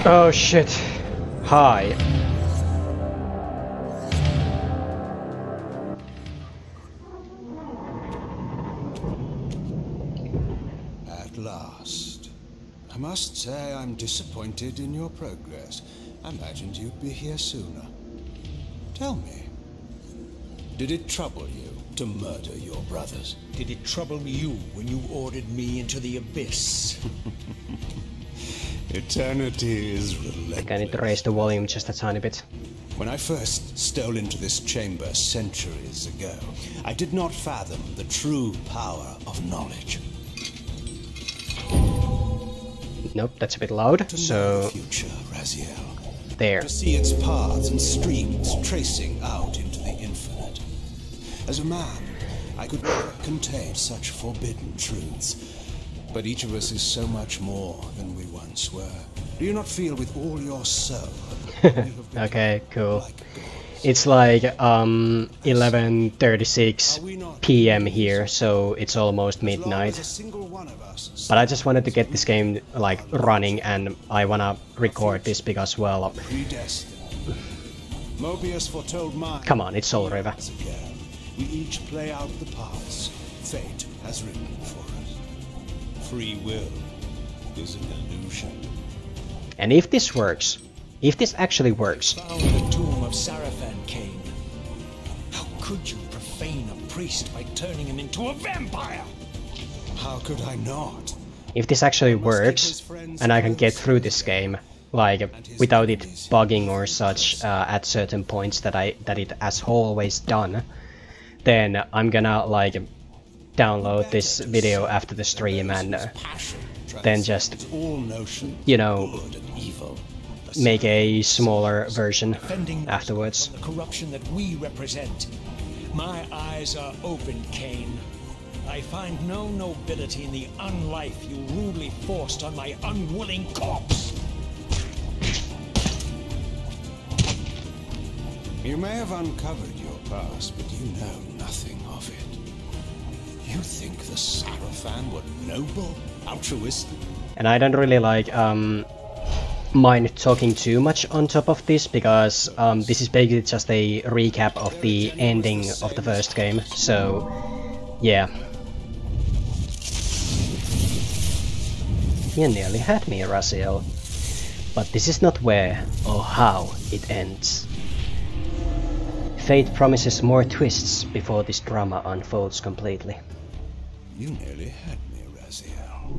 Oh shit. Hi. At last. I must say I'm disappointed in your progress. I imagined you'd be here sooner. Tell me, did it trouble you to murder your brothers? Did it trouble you when you ordered me into the abyss? Eternity is I relentless. think I need to raise the volume just a tiny bit. When I first stole into this chamber centuries ago, I did not fathom the true power of knowledge. Nope, that's a bit loud, To know so the future, Raziel. there. To see its paths and streams tracing out into the infinite. As a man, I could never contain such forbidden truths. But each of us is so much more than we once were. Do you not feel with all your soul? Okay, cool. It's like 11:36 p.m. here, so it's almost midnight. But I just wanted to get this game like running, and I wanna record this because, well, Mobius foretold mine. come on, it's Soul Reaver. We each play out the parts fate has written for us. Free will is an illusion. And if this works, if this actually works, Found the tomb of Sarafan, Kain. How could you profane a priest by turning him into a vampire? How could I not? if this actually works, and I can get through this game, like, without it bugging or such at certain points that it has always done, then I'm gonna, like, download this video after the stream and then just, you know, make a smaller version afterwards. The corruption that we represent. My eyes are open, Kain. I find no nobility in the unlife you rudely forced on my unwilling corpse. You may have uncovered your past, but you know nothing of it. You think the Sarafan were noble, altruistic? And I don't really like mind talking too much on top of this, because this is basically just a recap of the ending of the first game, so yeah. You nearly had me, Raziel. But this is not where or how it ends. Fate promises more twists before this drama unfolds completely. You nearly had me, Raziel.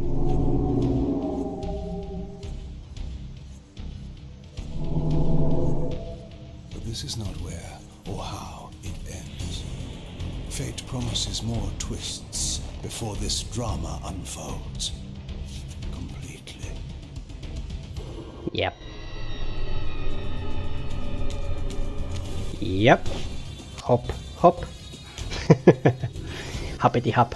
But this is not where or how it ends. Fate promises more twists before this drama unfolds. Completely. Yep. Yep. Hop, hop. Hoppity hop.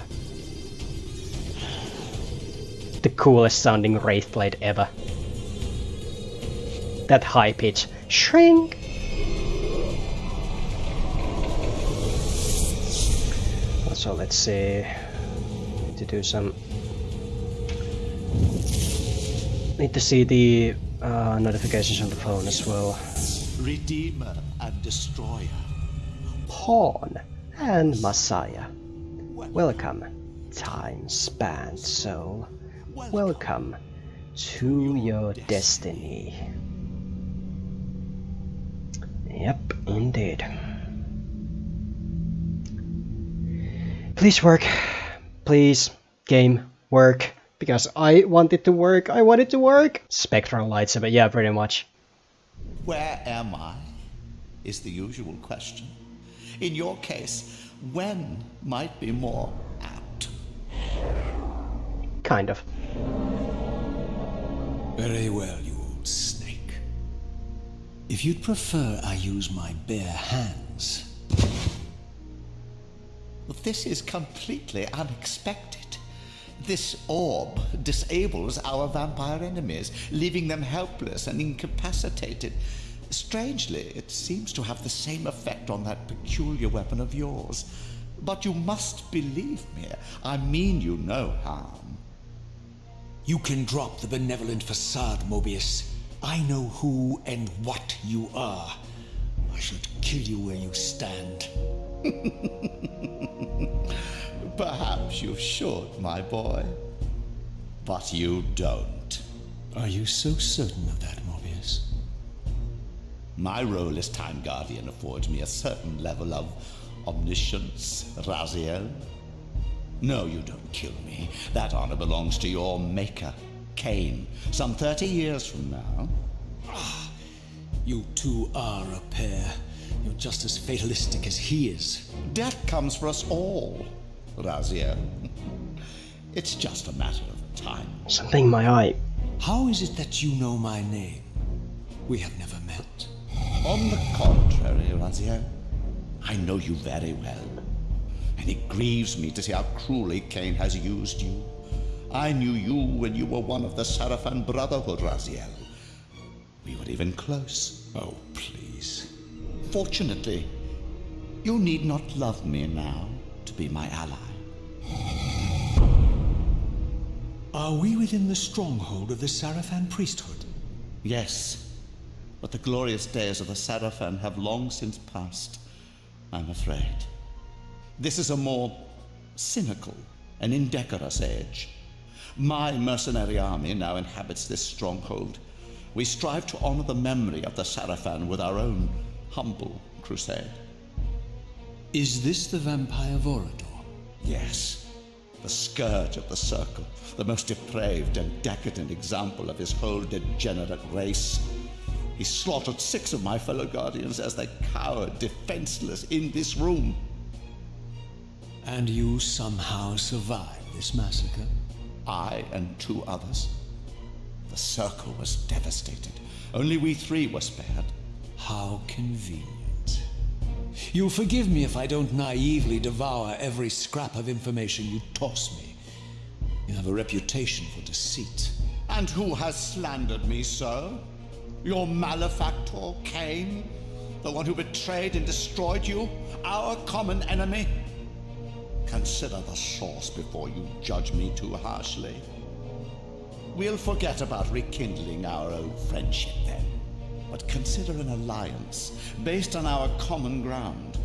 The coolest sounding Wraithblade ever. That high pitch. Shrink! So let's see. Need to do some. Need to see the notifications on the phone as well. Redeemer and Destroyer. Pawn and Messiah. Welcome, time-spanned soul. Welcome to your destiny. Yep, indeed. Please work. Please, game, work. Because I want it to work. I want it to work. Spectral lightsaber, yeah, pretty much. Where am I? Is the usual question. In your case, when might be more apt. Kind of. Very well, you old snake. If you'd prefer I use my bare hands. But this is completely unexpected. This orb disables our vampire enemies, leaving them helpless and incapacitated. Strangely, it seems to have the same effect on that peculiar weapon of yours. But you must believe me. I mean you no harm. You can drop the benevolent facade, Mobius. I know who and what you are. I should kill you where you stand. Perhaps you should, my boy. But you don't. Are you so certain of that, Morbius? My role as Time Guardian affords me a certain level of omniscience, Raziel. No, you don't kill me. That honor belongs to your maker, Kain, some 30 years from now. You two are a pair. You're just as fatalistic as he is. Death comes for us all, Raziel. It's just a matter of time. Something in my eye. How is it that you know my name? We have never met. On the contrary, Raziel, I know you very well. And it grieves me to see how cruelly Kain has used you. I knew you when you were one of the Sarafan Brotherhood, Raziel. We were even close. Oh, please. Fortunately, you need not love me now to be my ally. Are we within the stronghold of the Sarafan priesthood? Yes, but the glorious days of the Sarafan have long since passed, I'm afraid. This is a more cynical and indecorous age. My mercenary army now inhabits this stronghold. We strive to honor the memory of the Sarafan with our own humble crusade. Is this the vampire Vorador? Yes, the scourge of the Circle, the most depraved and decadent example of his whole degenerate race. He slaughtered 6 of my fellow Guardians as they cowered defenseless in this room. And you somehow survived this massacre? I and 2 others. The Circle was devastated. Only we 3 were spared. How convenient. You'll forgive me if I don't naively devour every scrap of information you toss me. You have a reputation for deceit. And who has slandered me so? Your malefactor, Kain? The one who betrayed and destroyed you? Our common enemy? Consider the source before you judge me too harshly. We'll forget about rekindling our old friendship then. But consider an alliance based on our common ground.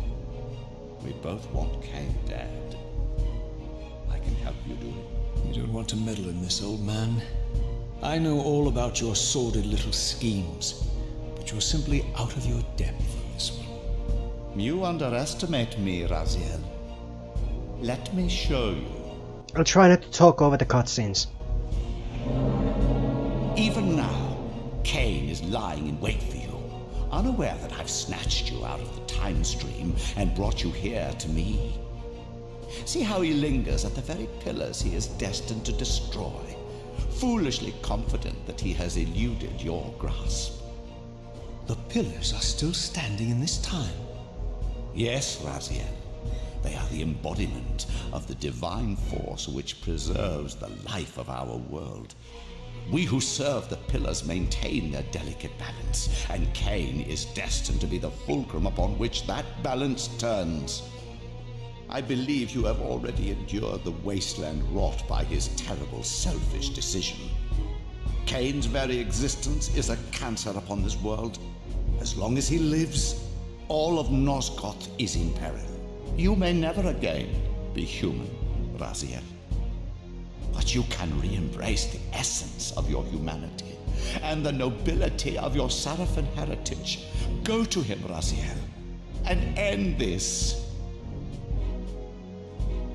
We both want Kain dead. I can help you do it. You don't want to meddle in this, old man. I know all about your sordid little schemes, but you're simply out of your depth on this one. You underestimate me, Raziel. Let me show you. I'll try not to talk over the cutscenes. Even now, Kain is lying in wait for you, unaware that I've snatched you out of the time stream and brought you here to me. See how he lingers at the very pillars he is destined to destroy, foolishly confident that he has eluded your grasp. The pillars are still standing in this time? Yes, Raziel. They are the embodiment of the divine force which preserves the life of our world. We who serve the pillars maintain their delicate balance, and Kain is destined to be the fulcrum upon which that balance turns. I believe you have already endured the wasteland wrought by his terrible, selfish decision. Kain's very existence is a cancer upon this world. As long as he lives, all of Nosgoth is in peril. You may never again be human, Raziel. But you can re-embrace the essence of your humanity and the nobility of your Sarafan heritage. Go to him, Raziel, and end this.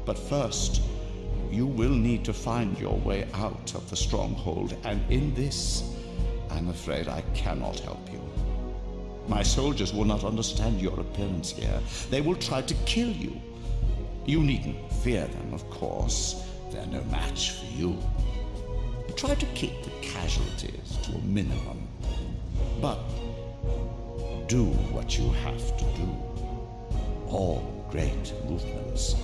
But first, you will need to find your way out of the stronghold, and in this, I'm afraid I cannot help you. My soldiers will not understand your appearance here. They will try to kill you. You needn't fear them, of course. They're no match for you. Try to keep the casualties to a minimum. But do what you have to do. All great movements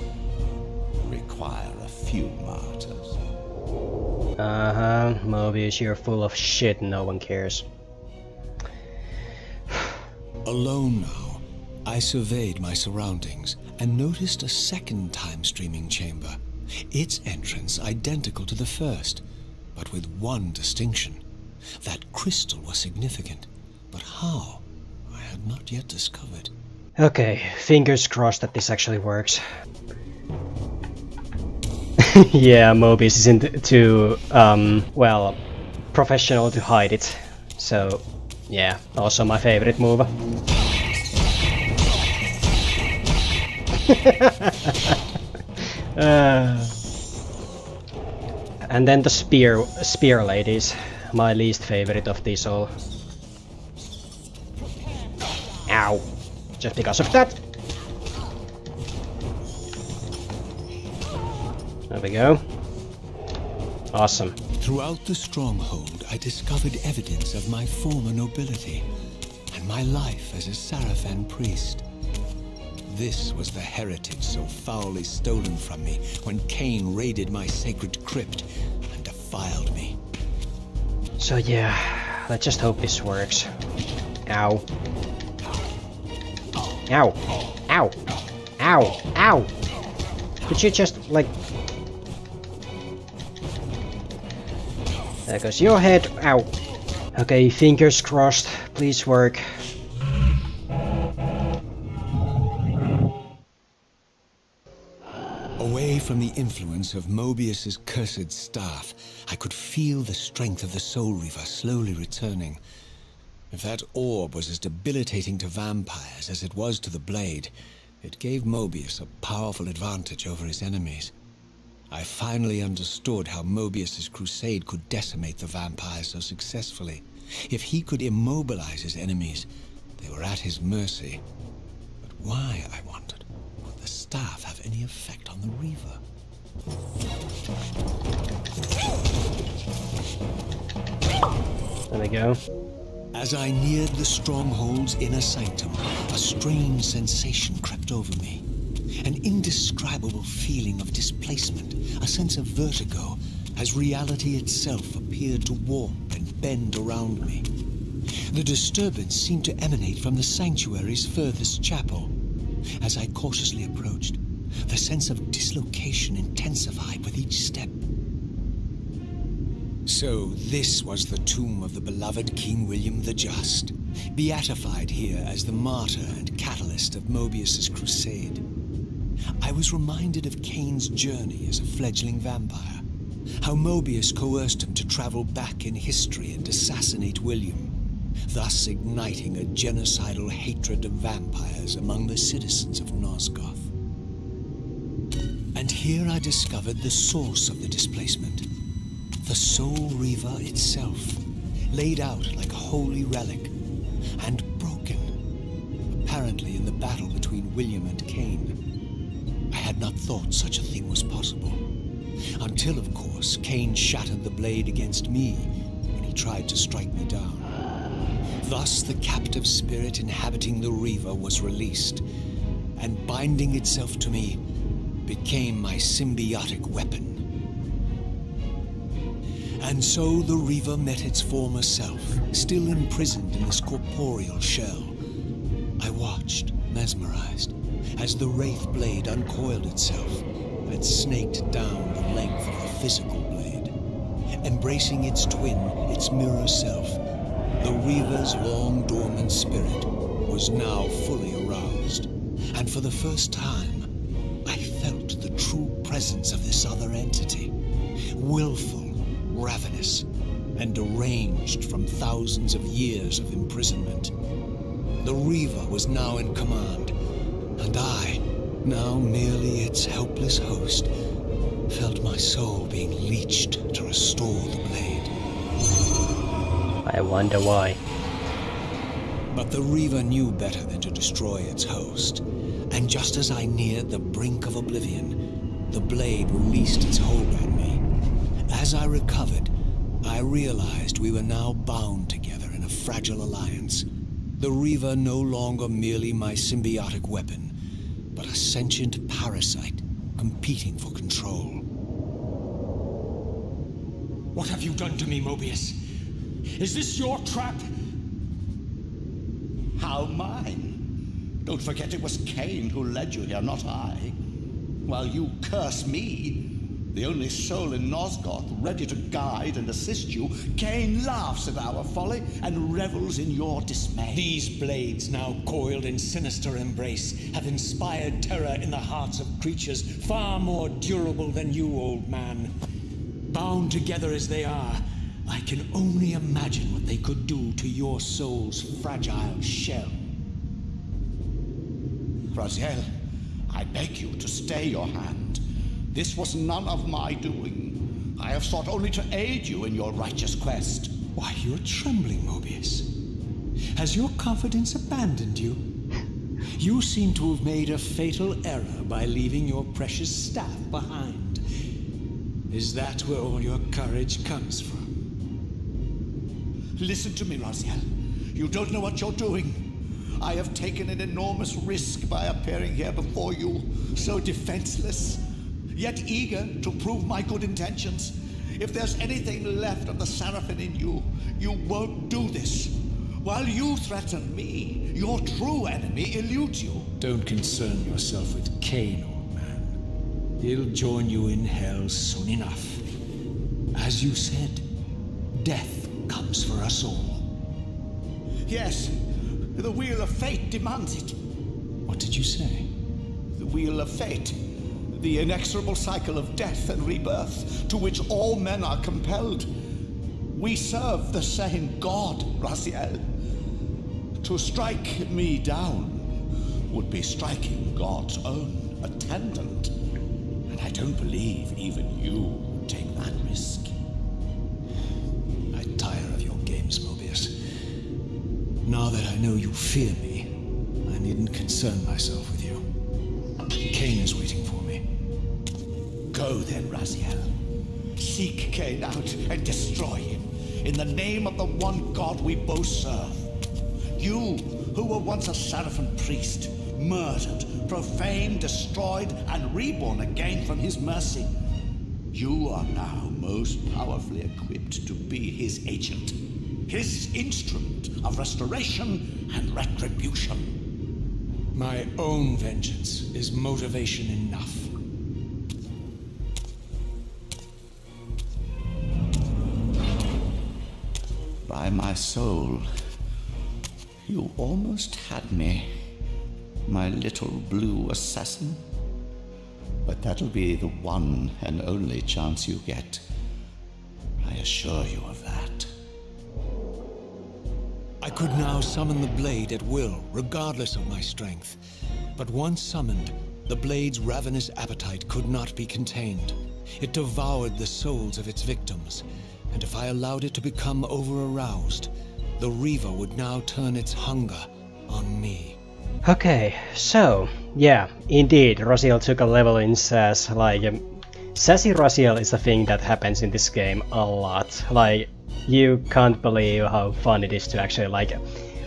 require a few martyrs. Mobius, you're full of shit, no one cares. Alone now, I surveyed my surroundings and noticed a second time-streaming chamber. Its entrance identical to the first, but with one distinction. That crystal was significant, but how? I had not yet discovered. Okay, fingers crossed that this actually works. Yeah, Mobius isn't too, well, professional to hide it. So, yeah, also my favorite move. And then the spear ladies, my least favorite of these all. Ow! Just because of that. There we go. Awesome. Throughout the stronghold, I discovered evidence of my former nobility and my life as a Sarafan priest. This was the heritage so foully stolen from me when Kain raided my sacred crypt and defiled me. So yeah, let's just hope this works. Ow. Ow. Ow. Ow. Ow. Could you just, like... There goes your head. Ow. Okay, fingers crossed. Please work. Away from the influence of Mobius's cursed staff, I could feel the strength of the Soul Reaver slowly returning. If that orb was as debilitating to vampires as it was to the blade, it gave Mobius a powerful advantage over his enemies. I finally understood how Mobius's crusade could decimate the vampires so successfully. If he could immobilize his enemies, they were at his mercy. But why, I wondered, would the staff have any effect on the Reaver? There we go. As I neared the stronghold's inner sanctum, a strange sensation crept over me. An indescribable feeling of displacement, a sense of vertigo, as reality itself appeared to warp and bend around me. The disturbance seemed to emanate from the sanctuary's furthest chapel. As I cautiously approached, the sense of dislocation intensified with each step. So this was the tomb of the beloved King William the Just, beatified here as the martyr and catalyst of Mobius's crusade. I was reminded of Kain's journey as a fledgling vampire, how Mobius coerced him to travel back in history and assassinate William, thus igniting a genocidal hatred of vampires among the citizens of Nosgoth. And here I discovered the source of the displacement. The Soul Reaver itself, laid out like a holy relic, and broken, apparently in the battle between William and Kain. I had not thought such a thing was possible, until, of course, Kain shattered the blade against me when he tried to strike me down. Thus the captive spirit inhabiting the Reaver was released, and binding itself to me, became my symbiotic weapon. And so the Reaver met its former self, still imprisoned in this corporeal shell. I watched, mesmerized, as the Wraith blade uncoiled itself and snaked down the length of the physical blade. Embracing its twin, its mirror self, the Reaver's long-dormant spirit was now fully aroused. And for the first time, I felt the true presence of this other entity, willful, ravenous, and deranged from thousands of years of imprisonment. The Reaver was now in command, and I, now merely its helpless host, felt my soul being leached to restore the blade. I wonder why. But the Reaver knew better than to destroy its host, and just as I neared the brink of oblivion, the blade released its hold on me. As I recovered, I realized we were now bound together in a fragile alliance. The Reaver no longer merely my symbiotic weapon, but a sentient parasite competing for control. What have you done to me, Mobius? Is this your trap? How mine? Don't forget it was Kain who led you here, not I. While you curse me, The only soul in Nosgoth ready to guide and assist you, Kain laughs at our folly and revels in your dismay. These blades, now coiled in sinister embrace, have inspired terror in the hearts of creatures far more durable than you, old man. Bound together as they are, I can only imagine what they could do to your soul's fragile shell. Raziel, I beg you to stay your hand. This was none of my doing. I have sought only to aid you in your righteous quest. Why, you're trembling, Mobius. Has your confidence abandoned you? You seem to have made a fatal error by leaving your precious staff behind. Is that where all your courage comes from? Listen to me, Raziel. You don't know what you're doing. I have taken an enormous risk by appearing here before you, so defenseless, yet eager to prove my good intentions. If there's anything left of the Sarafan in you, you won't do this. While you threaten me, your true enemy eludes you. Don't concern yourself with Kain, old man. He'll join you in hell soon enough. As you said, death comes for us all. Yes, the wheel of fate demands it. What did you say? The wheel of fate. The inexorable cycle of death and rebirth to which all men are compelled. We serve the same God, Raziel. To strike me down would be striking God's own attendant. And I don't believe even you would take that risk. I tire of your games, Mobius. Now that I know you fear me, I needn't concern myself with you. Kain is waiting for me. Go then, Raziel. Seek Kain out and destroy him in the name of the one God we both serve. You, who were once a Sarafan priest, murdered, profaned, destroyed, and reborn again from his mercy. You are now most powerfully equipped to be his agent, his instrument of restoration and retribution. My own vengeance is motivation enough. By my soul, you almost had me, my little blue assassin. But that'll be the one and only chance you get. I assure you of that. I could now summon the blade at will, regardless of my strength. But once summoned, the blade's ravenous appetite could not be contained. It devoured the souls of its victims, and if I allowed it to become over-aroused, the Reaver would now turn its hunger on me. Okay, so, yeah, indeed, Raziel took a level in sass. Like, sassy Raziel is a thing that happens in this game a lot. Like, you can't believe how fun it is to actually, like,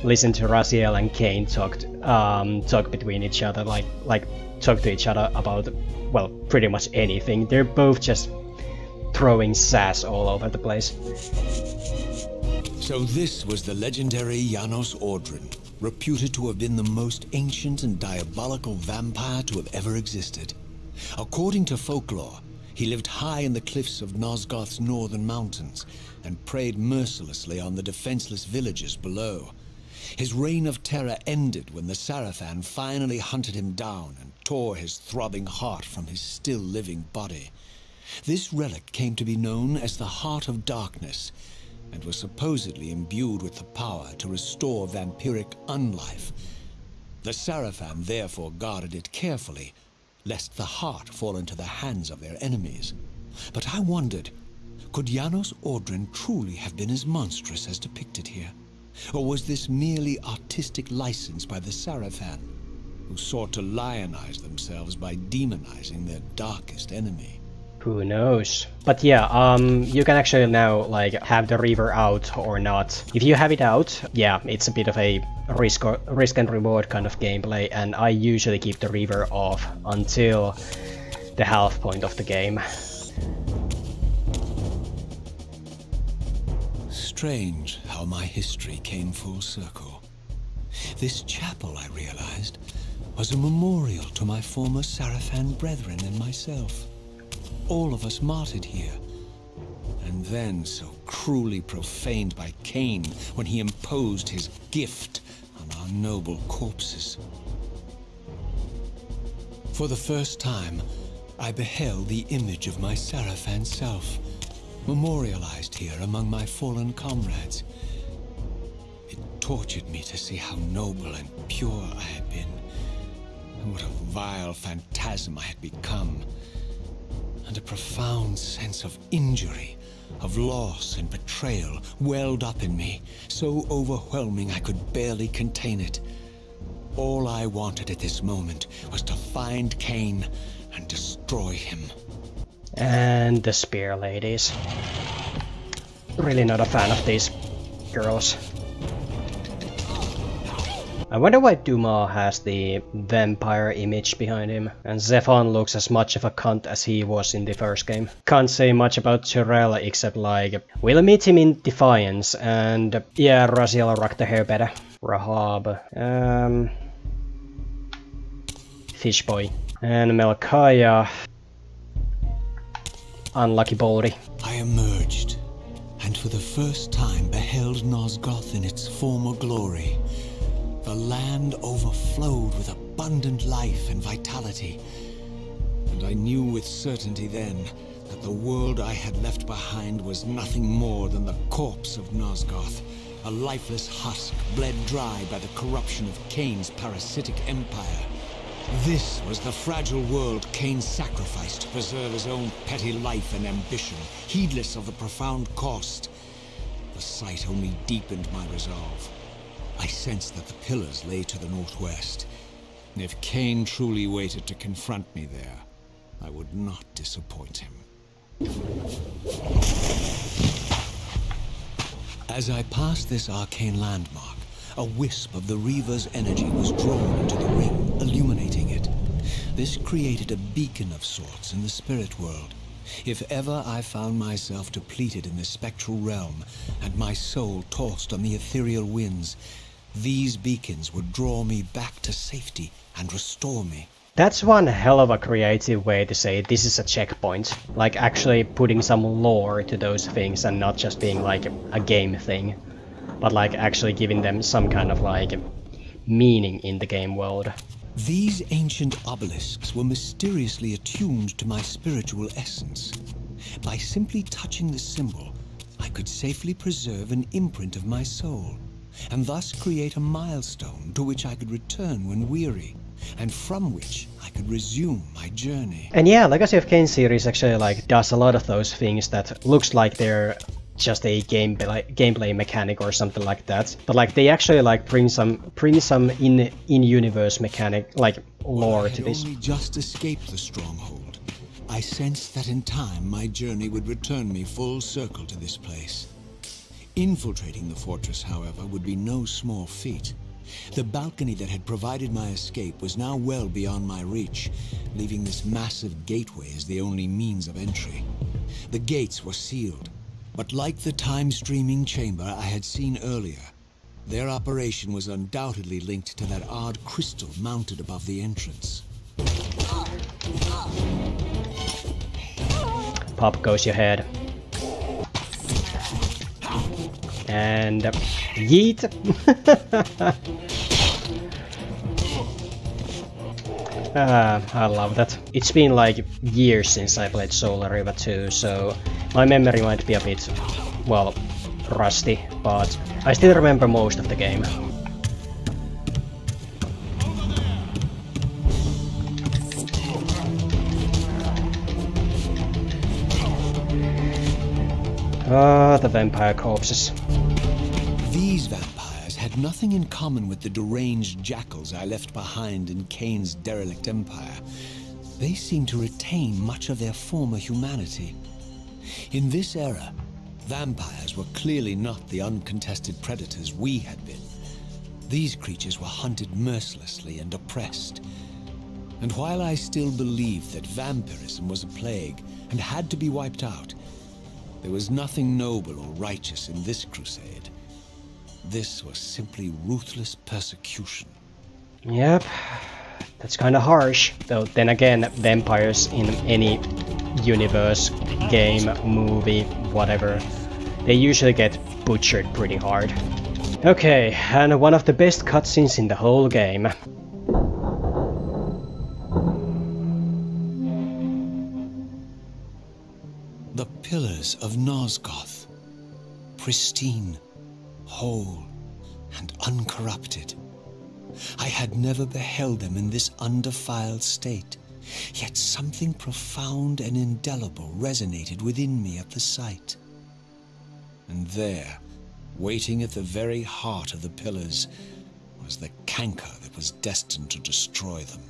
listen to Raziel and Kain talk between each other, like talk to each other about, well, pretty much anything. They're both just throwing sass all over the place. So this was the legendary Janos Audron, reputed to have been the most ancient and diabolical vampire to have ever existed. According to folklore, he lived high in the cliffs of Nosgoth's northern mountains and preyed mercilessly on the defenseless villagers below. His reign of terror ended when the Sarafan finally hunted him down and tore his throbbing heart from his still-living body. This relic came to be known as the Heart of Darkness, and was supposedly imbued with the power to restore vampiric unlife. The Sarafan therefore guarded it carefully, lest the heart fall into the hands of their enemies. But I wondered, could Janos Audron truly have been as monstrous as depicted here? Or was this merely artistic license by the Sarafan, who sought to lionize themselves by demonizing their darkest enemy? Who knows? But yeah, you can actually now, like, have the Reaver out or not. If you have it out, yeah, it's a bit of a risk and reward kind of gameplay, and I usually keep the Reaver off until the half point of the game. Strange how my history came full circle. This chapel, I realized, was a memorial to my former Sarafan brethren and myself. all of us martyred here. And then so cruelly profaned by Kain when he imposed his gift on our noble corpses. For the first time, I beheld the image of my Sarafan self, memorialized here among my fallen comrades. It tortured me to see how noble and pure I had been, and what a vile phantasm I had become, and a profound sense of injury, of loss and betrayal welled up in me, so overwhelming I could barely contain it. All I wanted at this moment was to find Kain and destroy him. And the spear ladies. Really not a fan of these girls. I wonder why Dumas has the vampire image behind him, and Zephan looks as much of a cunt as he was in the first game. Can't say much about Tyrell except like, we'll meet him in Defiance, and yeah, Raziel rocked the hair better. Rahab, Fishboy, and Melkaya, Unlucky Baldy. I emerged, and for the first time beheld Nosgoth in its former glory. The land overflowed with abundant life and vitality, and I knew with certainty then that the world I had left behind was nothing more than the corpse of Nosgoth, a lifeless husk bled dry by the corruption of Kain's parasitic empire. This was the fragile world Kain sacrificed to preserve his own petty life and ambition, heedless of the profound cost. The sight only deepened my resolve. I sensed that the pillars lay to the northwest. If Kain truly waited to confront me there, I would not disappoint him. As I passed this arcane landmark, a wisp of the Reaver's energy was drawn into the ring, illuminating it. This created a beacon of sorts in the spirit world. If ever I found myself depleted in the spectral realm, and my soul tossed on the ethereal winds, these beacons would draw me back to safety and restore me. That's one hell of a creative way to say this is a checkpoint. Like actually putting some lore to those things and not just being like a game thing. But like actually giving them some kind of like meaning in the game world. These ancient obelisks were mysteriously attuned to my spiritual essence. By simply touching the symbol, I could safely preserve an imprint of my soul, and thus create a milestone to which I could return when weary, and from which I could resume my journey. And yeah, Legacy of Kain series actually like does a lot of those things that looks like they're just a gameplay mechanic or something like that, but like they actually like bring some in-universe mechanic like lore to this. I only just escaped the stronghold. I sensed that in time my journey would return me full circle to this place. Infiltrating the fortress, however, would be no small feat. The balcony that had provided my escape was now well beyond my reach, leaving this massive gateway as the only means of entry. The gates were sealed, but like the time-streaming chamber I had seen earlier, their operation was undoubtedly linked to that odd crystal mounted above the entrance. Pop goes your head. And yeet! I love that. It's been like years since I played Soul Reaver 2, so my memory might be a bit, well, rusty, but I still remember most of the game. Ah, the vampire corpses. These vampires had nothing in common with the deranged jackals I left behind in Kain's derelict empire. They seemed to retain much of their former humanity. In this era, vampires were clearly not the uncontested predators we had been. These creatures were hunted mercilessly and oppressed. And while I still believed that vampirism was a plague and had to be wiped out, there was nothing noble or righteous in this crusade. This was simply ruthless persecution. Yep, that's kinda harsh. Though then again, vampires in any universe, game, movie, whatever, they usually get butchered pretty hard. Okay, and one of the best cutscenes in the whole game. The Pillars of Nosgoth, pristine, whole, and uncorrupted. I had never beheld them in this undefiled state, yet something profound and indelible resonated within me at the sight. And there, waiting at the very heart of the pillars, was the canker that was destined to destroy them.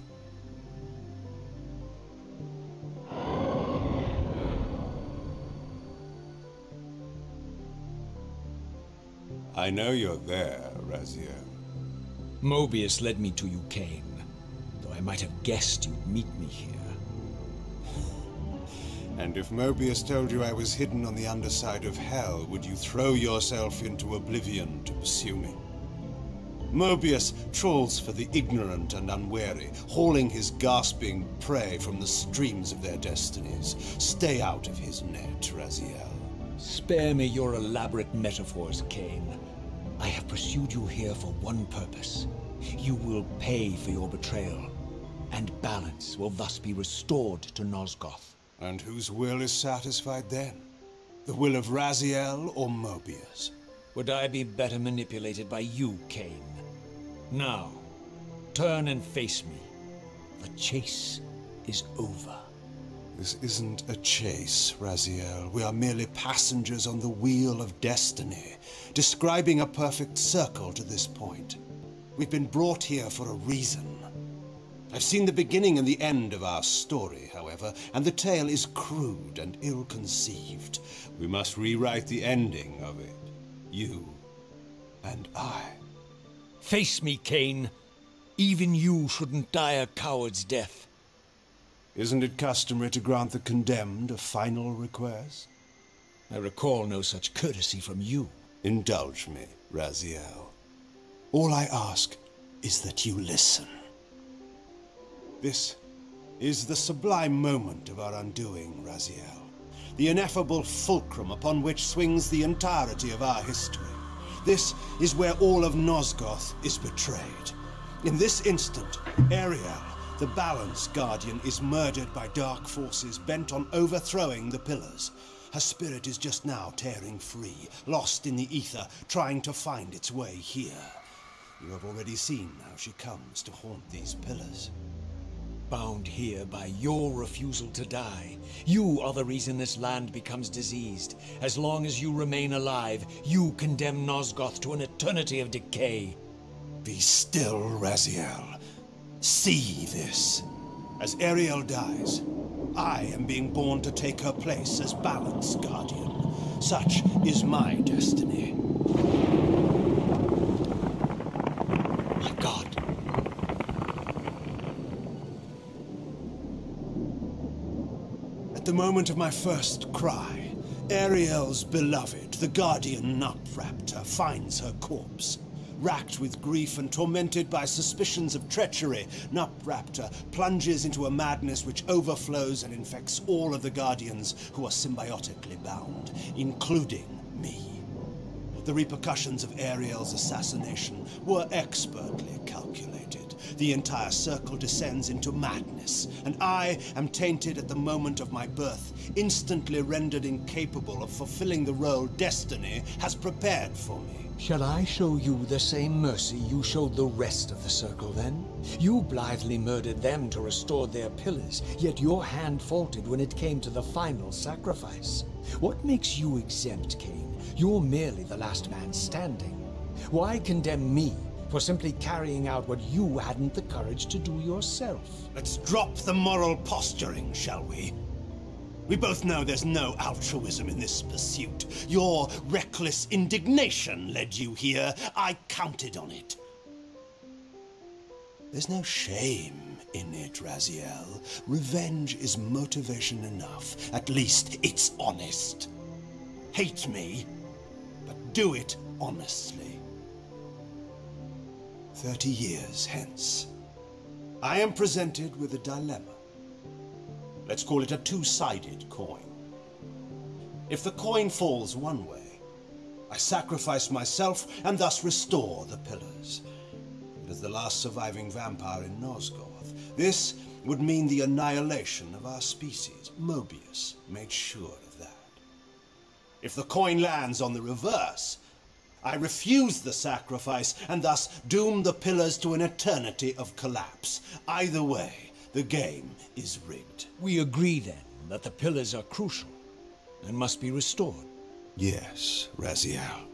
I know you're there, Raziel. Mobius led me to you, Kain, though I might have guessed you'd meet me here. And if Mobius told you I was hidden on the underside of hell, would you throw yourself into oblivion to pursue me? Mobius trawls for the ignorant and unwary, hauling his gasping prey from the streams of their destinies. Stay out of his net, Raziel. Spare me your elaborate metaphors, Kain. I have pursued you here for one purpose. You will pay for your betrayal, and balance will thus be restored to Nosgoth. And whose will is satisfied then? The will of Raziel or Mobius? Would I be better manipulated by you, Kain? Now, turn and face me. The chase is over. This isn't a chase, Raziel. We are merely passengers on the wheel of destiny, describing a perfect circle to this point. We've been brought here for a reason. I've seen the beginning and the end of our story, however, and the tale is crude and ill-conceived. We must rewrite the ending of it. You and I. Face me, Kain. Even you shouldn't die a coward's death. Isn't it customary to grant the condemned a final request? I recall no such courtesy from you. Indulge me, Raziel. All I ask is that you listen. This is the sublime moment of our undoing, Raziel. The ineffable fulcrum upon which swings the entirety of our history. This is where all of Nosgoth is betrayed. In this instant, Ariel, the Balance Guardian, is murdered by dark forces bent on overthrowing the Pillars. Her spirit is just now tearing free, lost in the ether, trying to find its way here. You have already seen how she comes to haunt these Pillars. Bound here by your refusal to die. You are the reason this land becomes diseased. As long as you remain alive, you condemn Nosgoth to an eternity of decay. Be still, Raziel. See this. As Ariel dies, I am being born to take her place as Balance Guardian. Such is my destiny. My God. At the moment of my first cry, Ariel's beloved, the Guardian Nutraptor, finds her corpse. Racked with grief and tormented by suspicions of treachery, Nutraptor plunges into a madness which overflows and infects all of the Guardians who are symbiotically bound, including me. The repercussions of Ariel's assassination were expertly calculated. The entire circle descends into madness, and I am tainted at the moment of my birth, instantly rendered incapable of fulfilling the role destiny has prepared for me. Shall I show you the same mercy you showed the rest of the circle, then? You blithely murdered them to restore their pillars, yet your hand faltered when it came to the final sacrifice. What makes you exempt, Kain? You're merely the last man standing. Why condemn me for simply carrying out what you hadn't the courage to do yourself? Let's drop the moral posturing, shall we? We both know there's no altruism in this pursuit. Your reckless indignation led you here. I counted on it. There's no shame in it, Raziel. Revenge is motivation enough. At least it's honest. Hate me, but do it honestly. 30 years hence, I am presented with a dilemma. Let's call it a two-sided coin. If the coin falls one way, I sacrifice myself and thus restore the pillars. But as the last surviving vampire in Nosgoth, this would mean the annihilation of our species. Mobius made sure of that. If the coin lands on the reverse, I refuse the sacrifice and thus doom the pillars to an eternity of collapse. Either way, the game is rigged. We agree then that the pillars are crucial and must be restored. Yes, Raziel.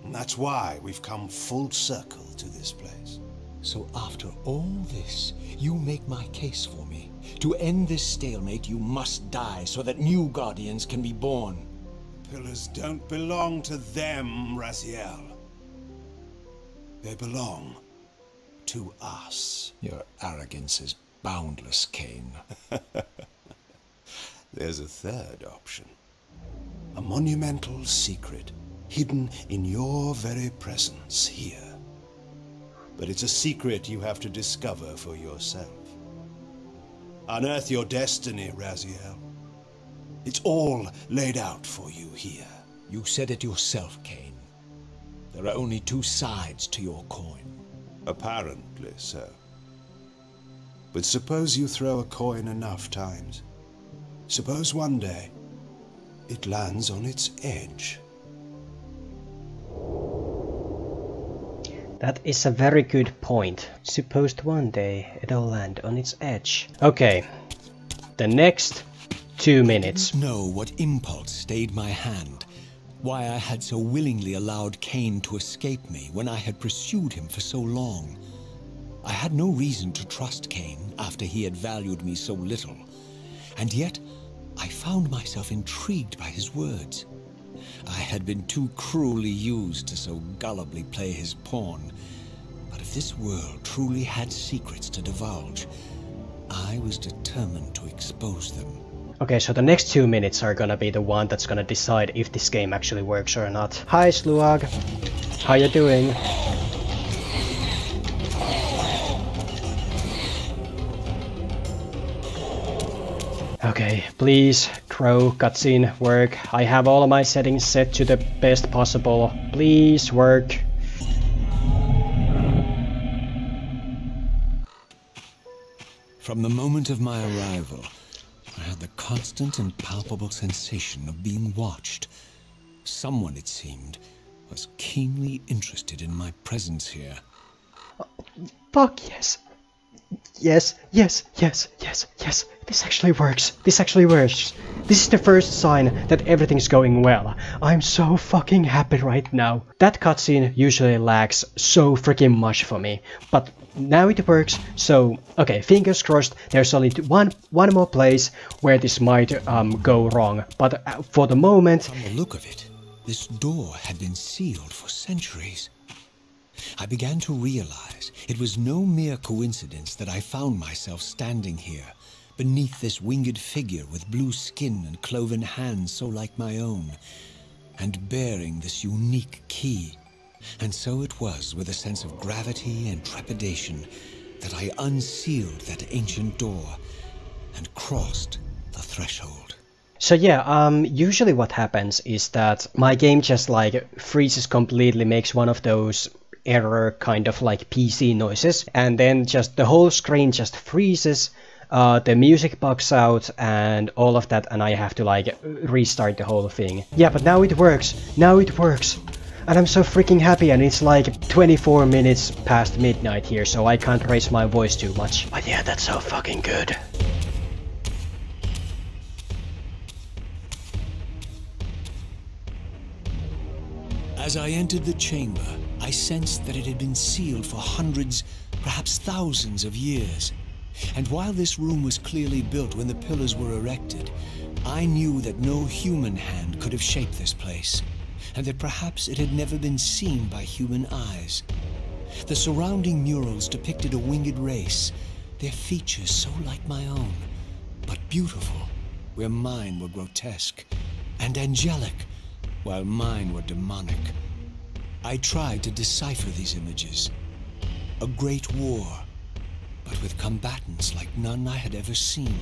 And that's why we've come full circle to this place. So after all this, you make my case for me. To end this stalemate, you must die so that new guardians can be born. Pillars don't belong to them, Raziel. They belong to us. Your arrogance is boundless, Kain. There's a third option. A monumental secret hidden in your very presence here. But it's a secret you have to discover for yourself. Unearth your destiny, Raziel. It's all laid out for you here. You said it yourself, Kain. There are only two sides to your coin. Apparently so. But suppose you throw a coin enough times. Suppose one day it lands on its edge. That is a very good point. Suppose one day it'll land on its edge. Okay, the next 2 minutes. I didn't know what impulse stayed my hand, why I had so willingly allowed Kain to escape me when I had pursued him for so long. I had no reason to trust Kain after he had valued me so little, and yet I found myself intrigued by his words. I had been too cruelly used to so gullibly play his pawn, but if this world truly had secrets to divulge, I was determined to expose them. Okay, so the next 2 minutes are gonna be the one that's gonna decide if this game actually works or not. Hi, Sluag. How you doing? Okay, please, Crow, cutscene, work. I have all of my settings set to the best possible. Please, work. From the moment of my arrival, I had the constant and palpable sensation of being watched. Someone, it seemed, was keenly interested in my presence here. Fuck yes. Yes, yes, yes, yes, yes. This actually works. This actually works. This is the first sign that everything's going well. I'm so fucking happy right now. That cutscene usually lags so freaking much for me, but now it works. So, okay, fingers crossed. There's only one more place where this might go wrong, but for the moment... From the look of it, this door had been sealed for centuries. I began to realize it was no mere coincidence that I found myself standing here, beneath this winged figure with blue skin and cloven hands so like my own, and bearing this unique key. And so it was with a sense of gravity and trepidation that I unsealed that ancient door and crossed the threshold. So yeah, usually what happens is that my game just like freezes completely, makes one of those error kind of like PC noises, and then just the whole screen just freezes, the music bugs out and all of that, and I have to like restart the whole thing. Yeah, but now it works. Now it works. And I'm so freaking happy, and it's like 24 minutes past midnight here, so I can't raise my voice too much. But yeah, that's so fucking good. As I entered the chamber, I sensed that it had been sealed for hundreds, perhaps thousands of years. And while this room was clearly built when the pillars were erected, I knew that no human hand could have shaped this place, and that perhaps it had never been seen by human eyes. The surrounding murals depicted a winged race, their features so like my own, but beautiful, where mine were grotesque, and angelic, while mine were demonic. I tried to decipher these images. A great war, but with combatants like none I had ever seen.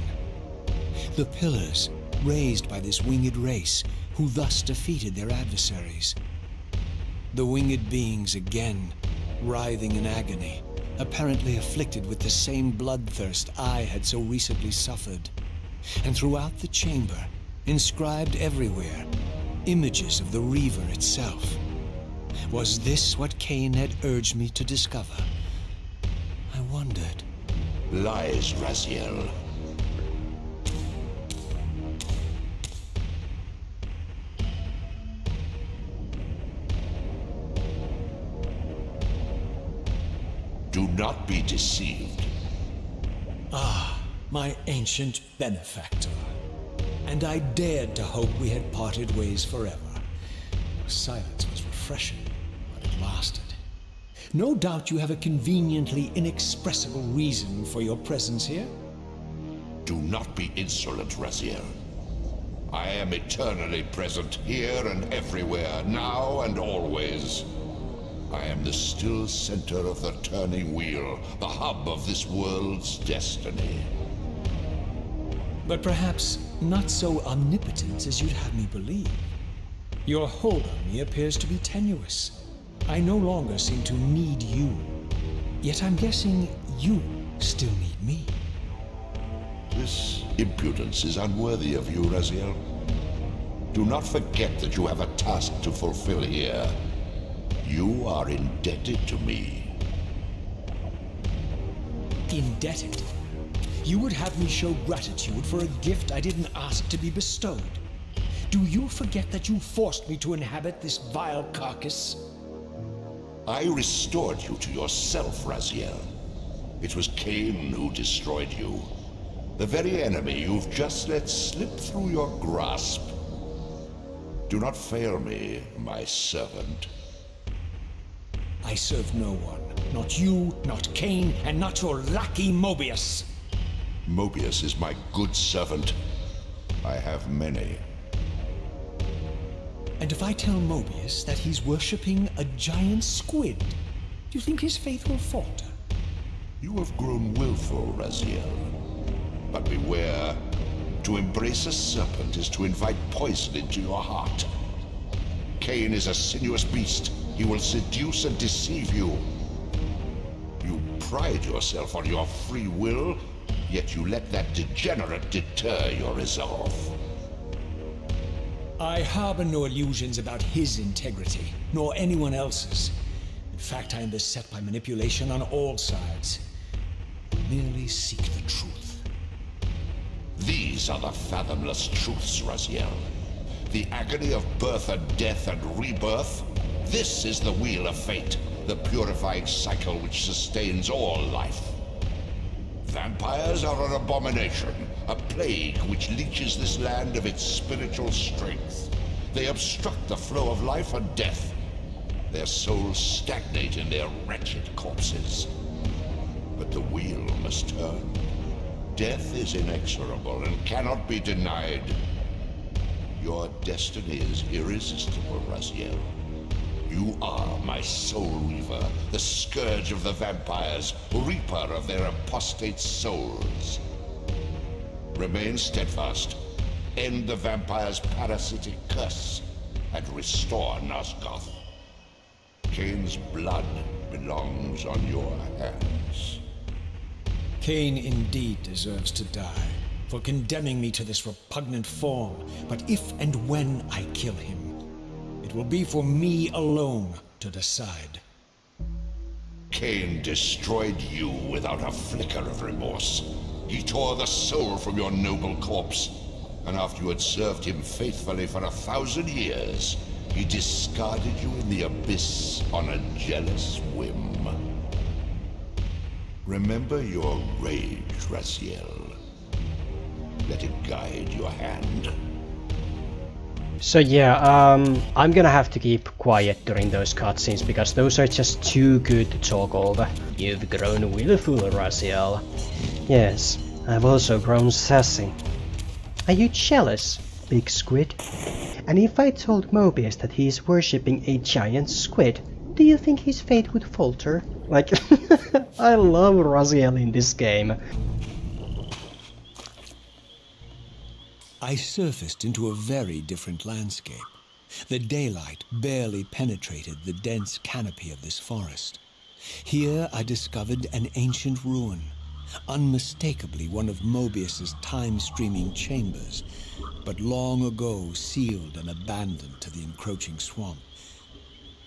The Pillars, raised by this winged race, who thus defeated their adversaries. The winged beings again, writhing in agony, apparently afflicted with the same bloodthirst I had so recently suffered. And throughout the chamber, inscribed everywhere, images of the Reaver itself. Was this what Kain had urged me to discover? I wondered. Lies, Raziel. Do not be deceived. Ah, my ancient benefactor. And I dared to hope we had parted ways forever. Your silence was refreshing, but it lasted. No doubt you have a conveniently inexpressible reason for your presence here? Do not be insolent, Raziel. I am eternally present here and everywhere, now and always. I am the still center of the turning wheel, the hub of this world's destiny. But perhaps not so omnipotent as you'd have me believe. Your hold on me appears to be tenuous. I no longer seem to need you. Yet I'm guessing you still need me. This impudence is unworthy of you, Raziel. Do not forget that you have a task to fulfill here. You are indebted to me. Indebted? You would have me show gratitude for a gift I didn't ask to be bestowed. Do you forget that you forced me to inhabit this vile carcass? I restored you to yourself, Raziel. It was Kain who destroyed you. The very enemy you've just let slip through your grasp. Do not fail me, my servant. I serve no one. Not you, not Kain, and not your lackey Mobius. Mobius is my good servant. I have many. And if I tell Mobius that he's worshipping a giant squid, do you think his faith will falter? You have grown willful, Raziel. But beware. To embrace a serpent is to invite poison into your heart. Kain is a sinuous beast. He will seduce and deceive you. You pride yourself on your free will, yet you let that degenerate deter your resolve. I harbor no illusions about his integrity, nor anyone else's. In fact, I am beset by manipulation on all sides. Merely seek the truth. These are the fathomless truths, Raziel. The agony of birth and death and rebirth. This is the wheel of fate, the purifying cycle which sustains all life. Vampires are an abomination, a plague which leeches this land of its spiritual strength. They obstruct the flow of life and death. Their souls stagnate in their wretched corpses. But the wheel must turn. Death is inexorable and cannot be denied. Your destiny is irresistible, Raziel. You are my Soul Reaver, the scourge of the vampires, reaper of their apostate souls. Remain steadfast, end the vampires' parasitic curse, and restore Nosgoth. Kain's blood belongs on your hands. Kain indeed deserves to die for condemning me to this repugnant form, but if and when I kill him, it will be for me alone to decide. Kain destroyed you without a flicker of remorse. He tore the soul from your noble corpse, and after you had served him faithfully for 1,000 years, he discarded you in the abyss on a jealous whim. Remember your rage, Raziel. Let it guide your hand. So yeah, I'm gonna have to keep quiet during those cutscenes because those are just too good to talk over. You've grown willful, Raziel. Yes, I've also grown sassy. Are you jealous, big squid? And if I told Mobius that he's worshipping a giant squid, do you think his fate would falter? Like, I love Raziel in this game. I surfaced into a very different landscape. The daylight barely penetrated the dense canopy of this forest. Here I discovered an ancient ruin, unmistakably one of Mobius's time-streaming chambers, but long ago sealed and abandoned to the encroaching swamp.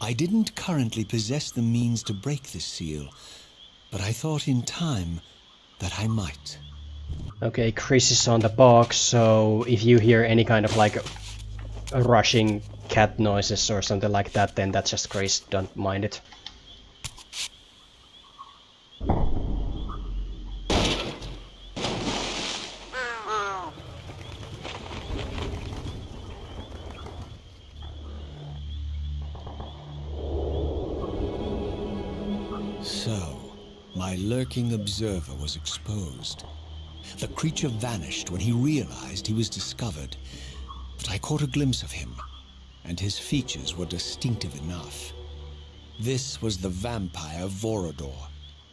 I didn't currently possess the means to break this seal, but I thought in time that I might. Okay, Chris is on the box, so if you hear any kind of like rushing cat noises or something like that, then that's just Chris, don't mind it. So, my lurking observer was exposed. The creature vanished when he realized he was discovered, but I caught a glimpse of him, and his features were distinctive enough. This was the vampire Vorador,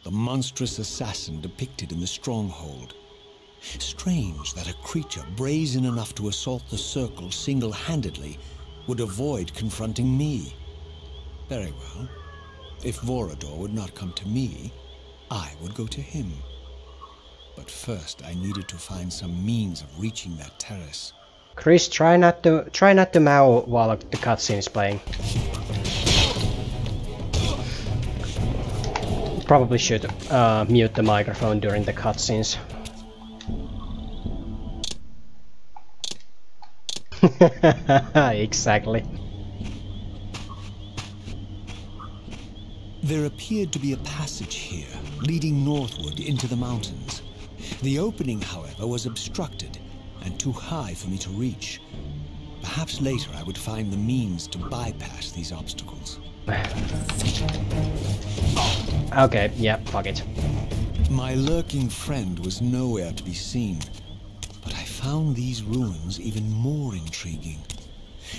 the monstrous assassin depicted in the Stronghold. Strange that a creature brazen enough to assault the Circle single-handedly would avoid confronting me. Very well. If Vorador would not come to me, I would go to him. But first I needed to find some means of reaching that terrace. Chris, try not to mow while the cutscene is playing. Probably should mute the microphone during the cutscenes. Exactly. There appeared to be a passage here, leading northward into the mountains. The opening, however, was obstructed and too high for me to reach. Perhaps later I would find the means to bypass these obstacles. Okay, yeah, fuck it. My lurking friend was nowhere to be seen, but I found these ruins even more intriguing.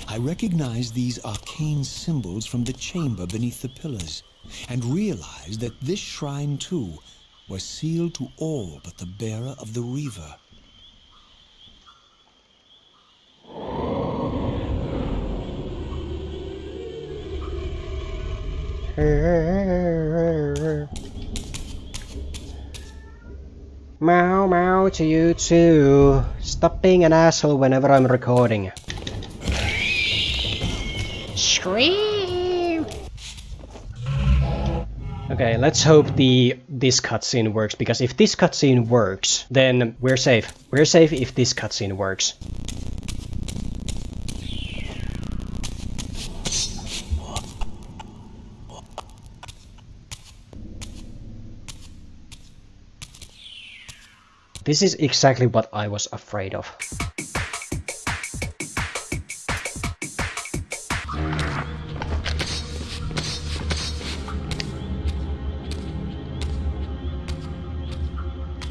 I recognized these arcane symbols from the chamber beneath the pillars, and realized that this shrine, too, was sealed to all but the bearer of the Reaver. Meow meow to you too. Stop being an asshole whenever I'm recording. Scream! Okay, let's hope this cutscene works, because if this cutscene works, then we're safe. We're safe if this cutscene works. This is exactly what I was afraid of.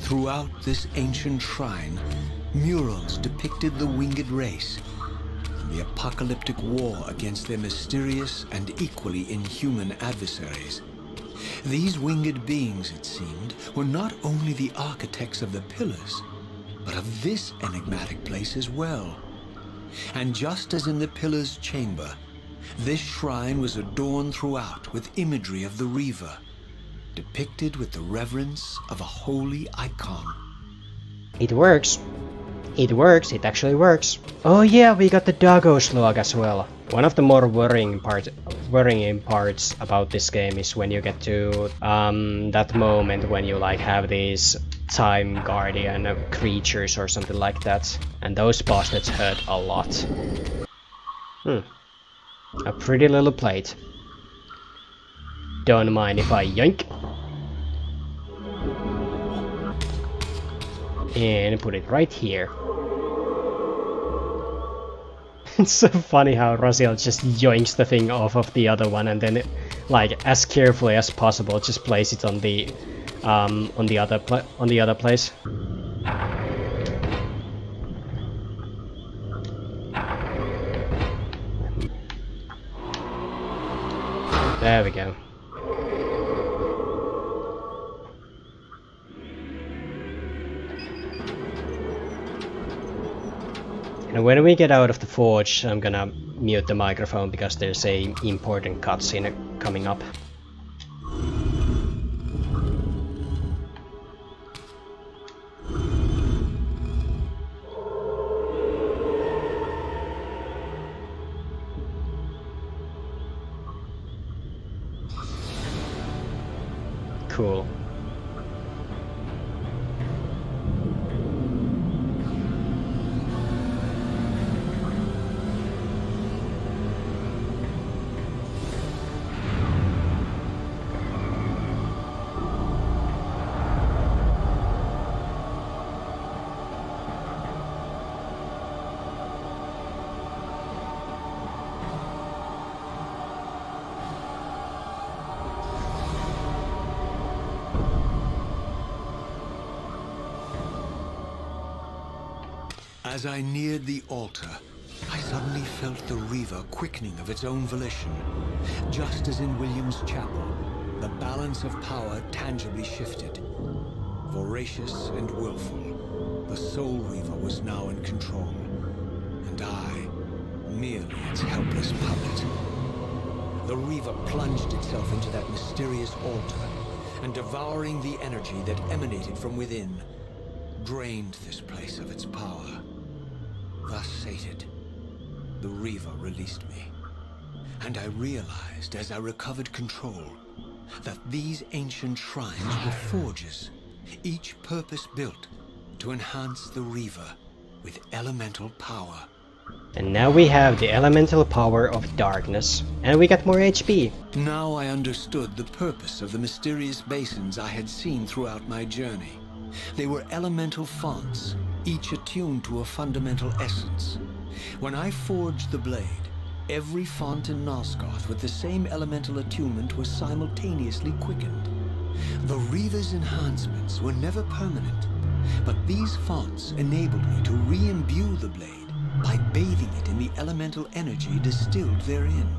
Throughout this ancient shrine, murals depicted the winged race and the apocalyptic war against their mysterious and equally inhuman adversaries. These winged beings, it seemed, were not only the architects of the pillars, but of this enigmatic place as well. And just as in the pillars' chamber, this shrine was adorned throughout with imagery of the Reaver, depicted with the reverence of a holy icon. It works. It works, it actually works. Oh yeah, we got the Dagos log as well. One of the more worrying parts about this game is when you get to that moment when you like have these time guardian creatures or something like that, and those bastards hurt a lot. A pretty little plate. Don't mind if I yoink. And put it right here. It's so funny how Raziel just yoinks the thing off of the other one and then, like, as carefully as possible, just place it on the other place. There we go. And when we get out of the forge, I'm gonna mute the microphone because there's a important cutscene coming up. Cool. As I neared the altar, I suddenly felt the Reaver quickening of its own volition. Just as in William's chapel, the balance of power tangibly shifted. Voracious and willful, the Soul Reaver was now in control, and I, merely its helpless puppet. The Reaver plunged itself into that mysterious altar, and devouring the energy that emanated from within, drained this place of its power. Thus sated, the Reaver released me, and I realized as I recovered control that these ancient shrines were forges, each purpose-built to enhance the Reaver with elemental power. And now we have the elemental power of darkness, and we got more HP. Now I understood the purpose of the mysterious basins I had seen throughout my journey. They were elemental fonts, each attuned to a fundamental essence. When I forged the blade, every font in Nosgoth with the same elemental attunement was simultaneously quickened. The Reaver's enhancements were never permanent, but these fonts enabled me to re-imbue the blade by bathing it in the elemental energy distilled therein.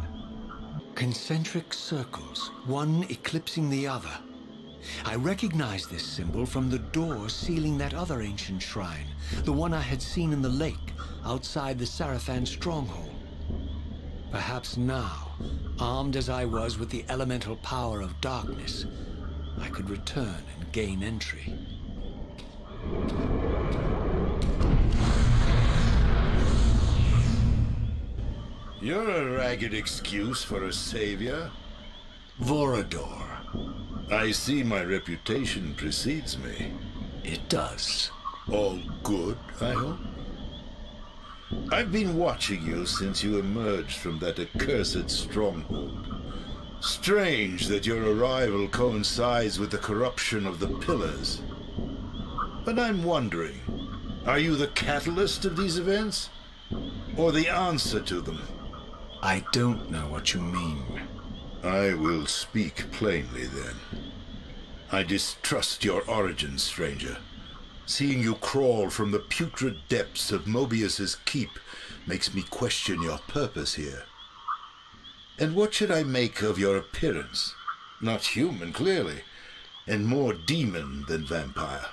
Concentric circles, one eclipsing the other. I recognized this symbol from the door sealing that other ancient shrine, the one I had seen in the lake outside the Sarafan Stronghold. Perhaps now, armed as I was with the elemental power of darkness, I could return and gain entry. You're a ragged excuse for a savior. Vorador. I see my reputation precedes me. It does. All good, I hope? I've been watching you since you emerged from that accursed stronghold. Strange that your arrival coincides with the corruption of the Pillars. But I'm wondering, are you the catalyst of these events? Or the answer to them? I don't know what you mean. I will speak plainly then. I distrust your origins, stranger. Seeing you crawl from the putrid depths of Mobius's keep makes me question your purpose here. And what should I make of your appearance? Not human, clearly, and more demon than vampire.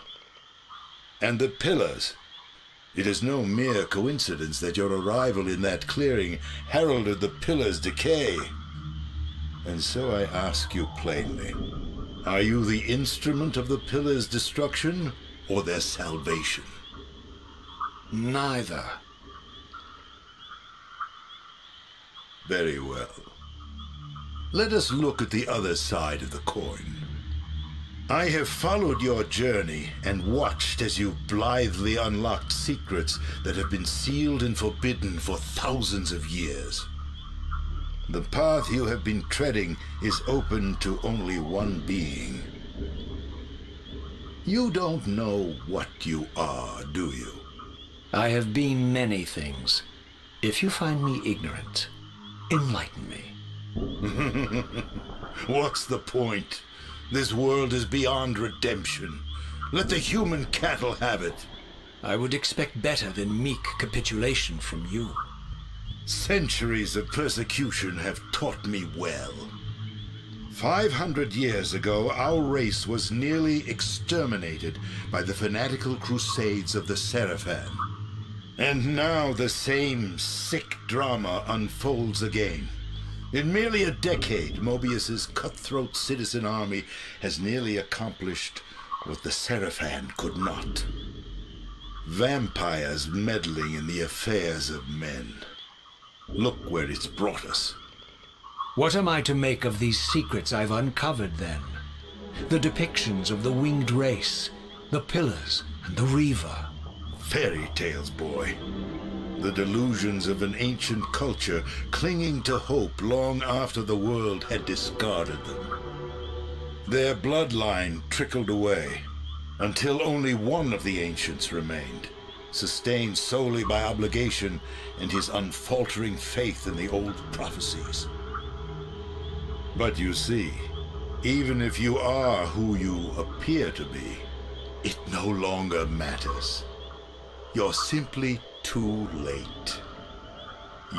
And the Pillars. It is no mere coincidence that your arrival in that clearing heralded the Pillars' decay. And so I ask you plainly, are you the instrument of the Pillars' destruction or their salvation? Neither. Very well. Let us look at the other side of the coin. I have followed your journey and watched as you blithely unlocked secrets that have been sealed and forbidden for thousands of years. The path you have been treading is open to only one being. You don't know what you are, do you? I have been many things. If you find me ignorant, enlighten me. What's the point? This world is beyond redemption. Let the human cattle have it. I would expect better than meek capitulation from you. Centuries of persecution have taught me well. 500 years ago, our race was nearly exterminated by the fanatical crusades of the Sarafan. And now the same sick drama unfolds again. In merely a decade, Mobius's cutthroat citizen army has nearly accomplished what the Sarafan could not. Vampires meddling in the affairs of men. Look where it's brought us. What am I to make of these secrets I've uncovered, then? The depictions of the winged race, the Pillars, and the Reaver. Fairy tales, boy. The delusions of an ancient culture clinging to hope long after the world had discarded them. Their bloodline trickled away, until only one of the ancients remained, sustained solely by obligation and his unfaltering faith in the old prophecies. But you see, even if you are who you appear to be, it no longer matters. You're simply too late.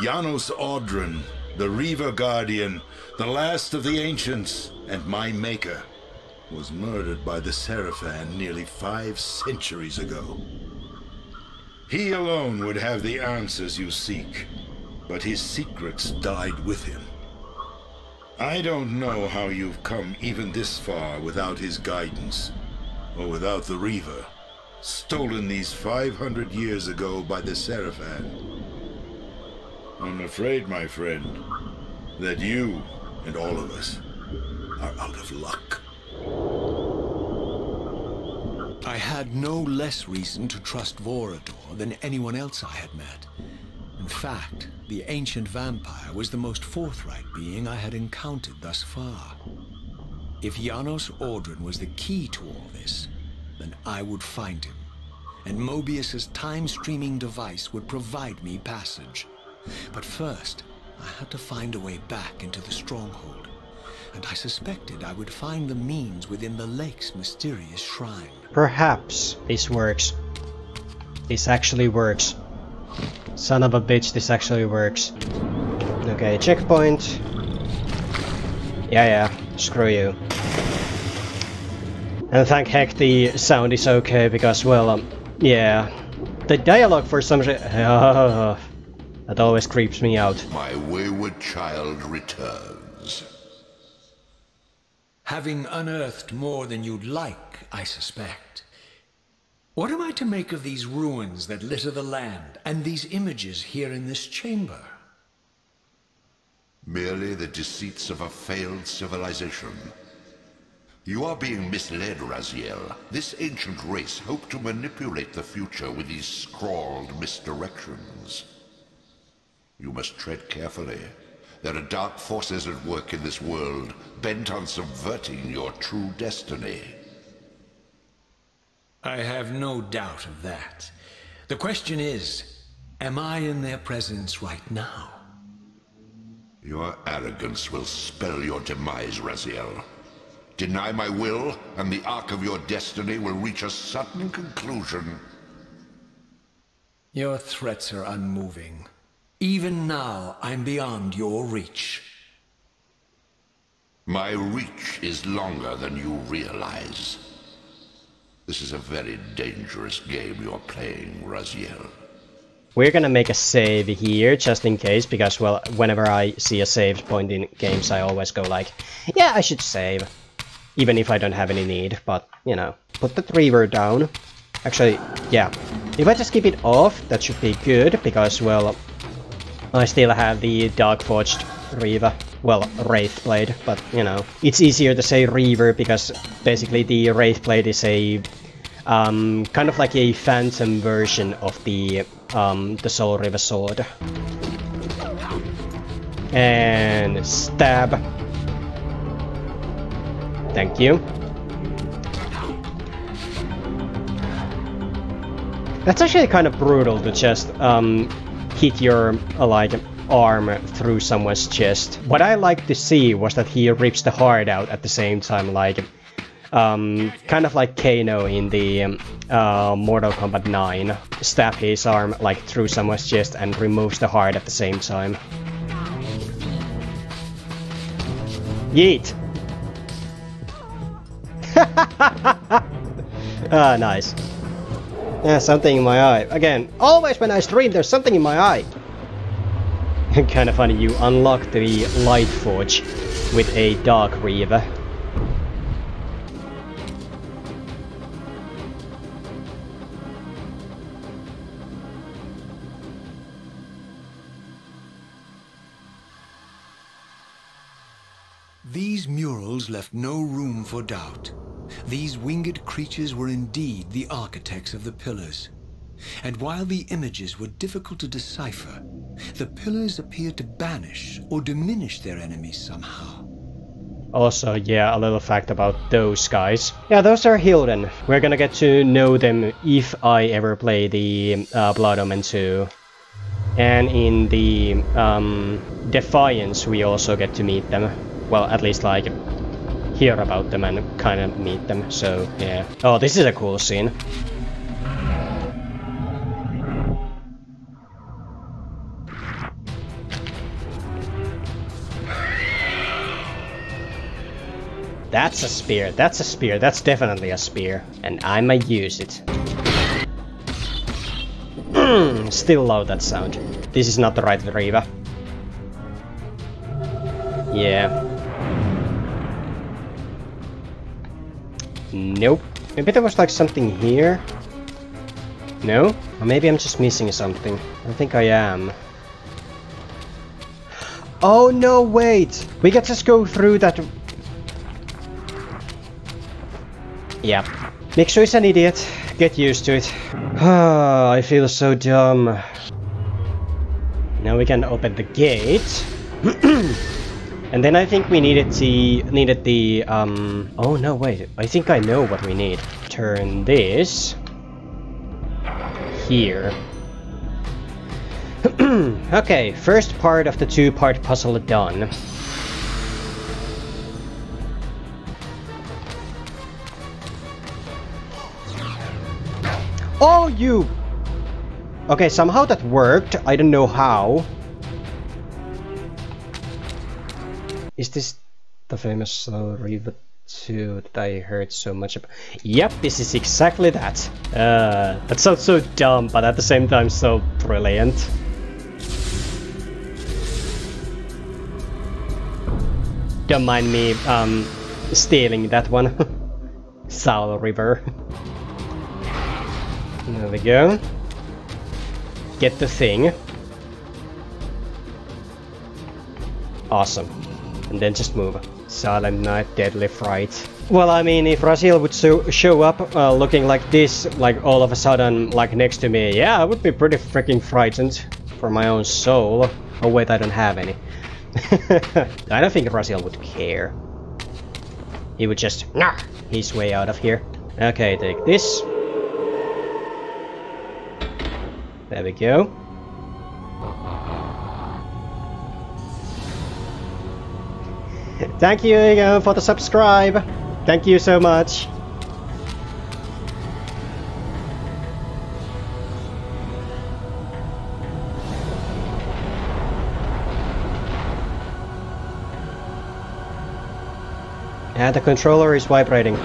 Janos Audron, the Reaver Guardian, the last of the ancients, and my maker, was murdered by the Sarafan nearly 5 centuries ago. He alone would have the answers you seek, but his secrets died with him. I don't know how you've come even this far without his guidance, or without the Reaver, stolen these 500 years ago by the Sarafan. I'm afraid, my friend, that you and all of us are out of luck. I had no less reason to trust Vorador than anyone else I had met. In fact, the ancient vampire was the most forthright being I had encountered thus far. If Janos Audron was the key to all this, then I would find him, and Mobius's time-streaming device would provide me passage. But first, I had to find a way back into the Stronghold, and I suspected I would find the means within the lake's mysterious shrine. Perhaps this works. This actually works. Son of a bitch, this actually works. Okay, checkpoint. Yeah, screw you. And thank heck the sound is okay, because, well, yeah. The dialogue for some reason... that always creeps me out. My wayward child returns. Having unearthed more than you'd like, I suspect. What am I to make of these ruins that litter the land, and these images here in this chamber? Merely the deceits of a failed civilization. You are being misled, Raziel. This ancient race hoped to manipulate the future with these scrawled misdirections. You must tread carefully. There are dark forces at work in this world, bent on subverting your true destiny. I have no doubt of that. The question is, am I in their presence right now? Your arrogance will spell your demise, Raziel. Deny my will, and the arc of your destiny will reach a sudden conclusion. Your threats are unmoving. Even now, I'm beyond your reach. My reach is longer than you realize. This is a very dangerous game you're playing, Raziel. We're gonna make a save here, just in case, because, well, whenever I see a save point in games, I always go like, yeah, I should save. Even if I don't have any need, but, you know, put the Reaver down. Actually, yeah, if I just keep it off, that should be good, because, well, I still have the Dark-Forged Reaver. Well, Wraithblade, but, you know, it's easier to say Reaver, because basically the Wraithblade is a, kind of like a phantom version of the Soul Reaver sword. And stab. Thank you. That's actually kind of brutal to just hit your like arm through someone's chest. What I like to see was that he rips the heart out at the same time, like kind of like Kano in the Mortal Kombat 9. Stab his arm like through someone's chest and removes the heart at the same time. Yeet! Ah, nice. Yeah, something in my eye. Again, always when I stream, there's something in my eye. Kinda funny, you unlock the Light Forge with a Dark Reaver. These murals left no room for doubt. These winged creatures were indeed the architects of the Pillars. And while the images were difficult to decipher, the Pillars appeared to banish or diminish their enemies somehow. Also, yeah, a little fact about those guys. Yeah, those are hidden. We're gonna get to know them if I ever play the Blood Omen 2. And in the Defiance, we also get to meet them. Well, at least like hear about them and kind of meet them, so yeah. Oh, this is a cool scene. That's a spear, that's a spear, that's definitely a spear. And I might use it. Still love that sound. This is not the right Reaver. Yeah. Nope. Maybe there was like something here. No? Or maybe I'm just missing something. I think I am. Oh no, wait! We can just go through that. Yeah. Mixo is an idiot. Get used to it. I feel so dumb. Now we can open the gate. And then I think we needed the oh no, wait, I think I know what we need. Turn this here. Okay, first part of the two-part puzzle done. Oh, you! Okay, somehow that worked. I don't know how. Is this the famous Soul Reaver 2 that I heard so much about? Yep, this is exactly that. That sounds so dumb, but at the same time so brilliant. Don't mind me stealing that one. Soul Reaver. There we go. Get the thing. Awesome. And then just move. Silent Night, Deadly Fright. Well, I mean, if Raziel would show up looking like this, like all of a sudden, like next to me, yeah, I would be pretty freaking frightened for my own soul. Oh wait, I don't have any. I don't think Raziel would care. He would just nah his way out of here. Okay, take this. There we go. Thank you for the subscribe. Thank you so much. Yeah, the controller is vibrating.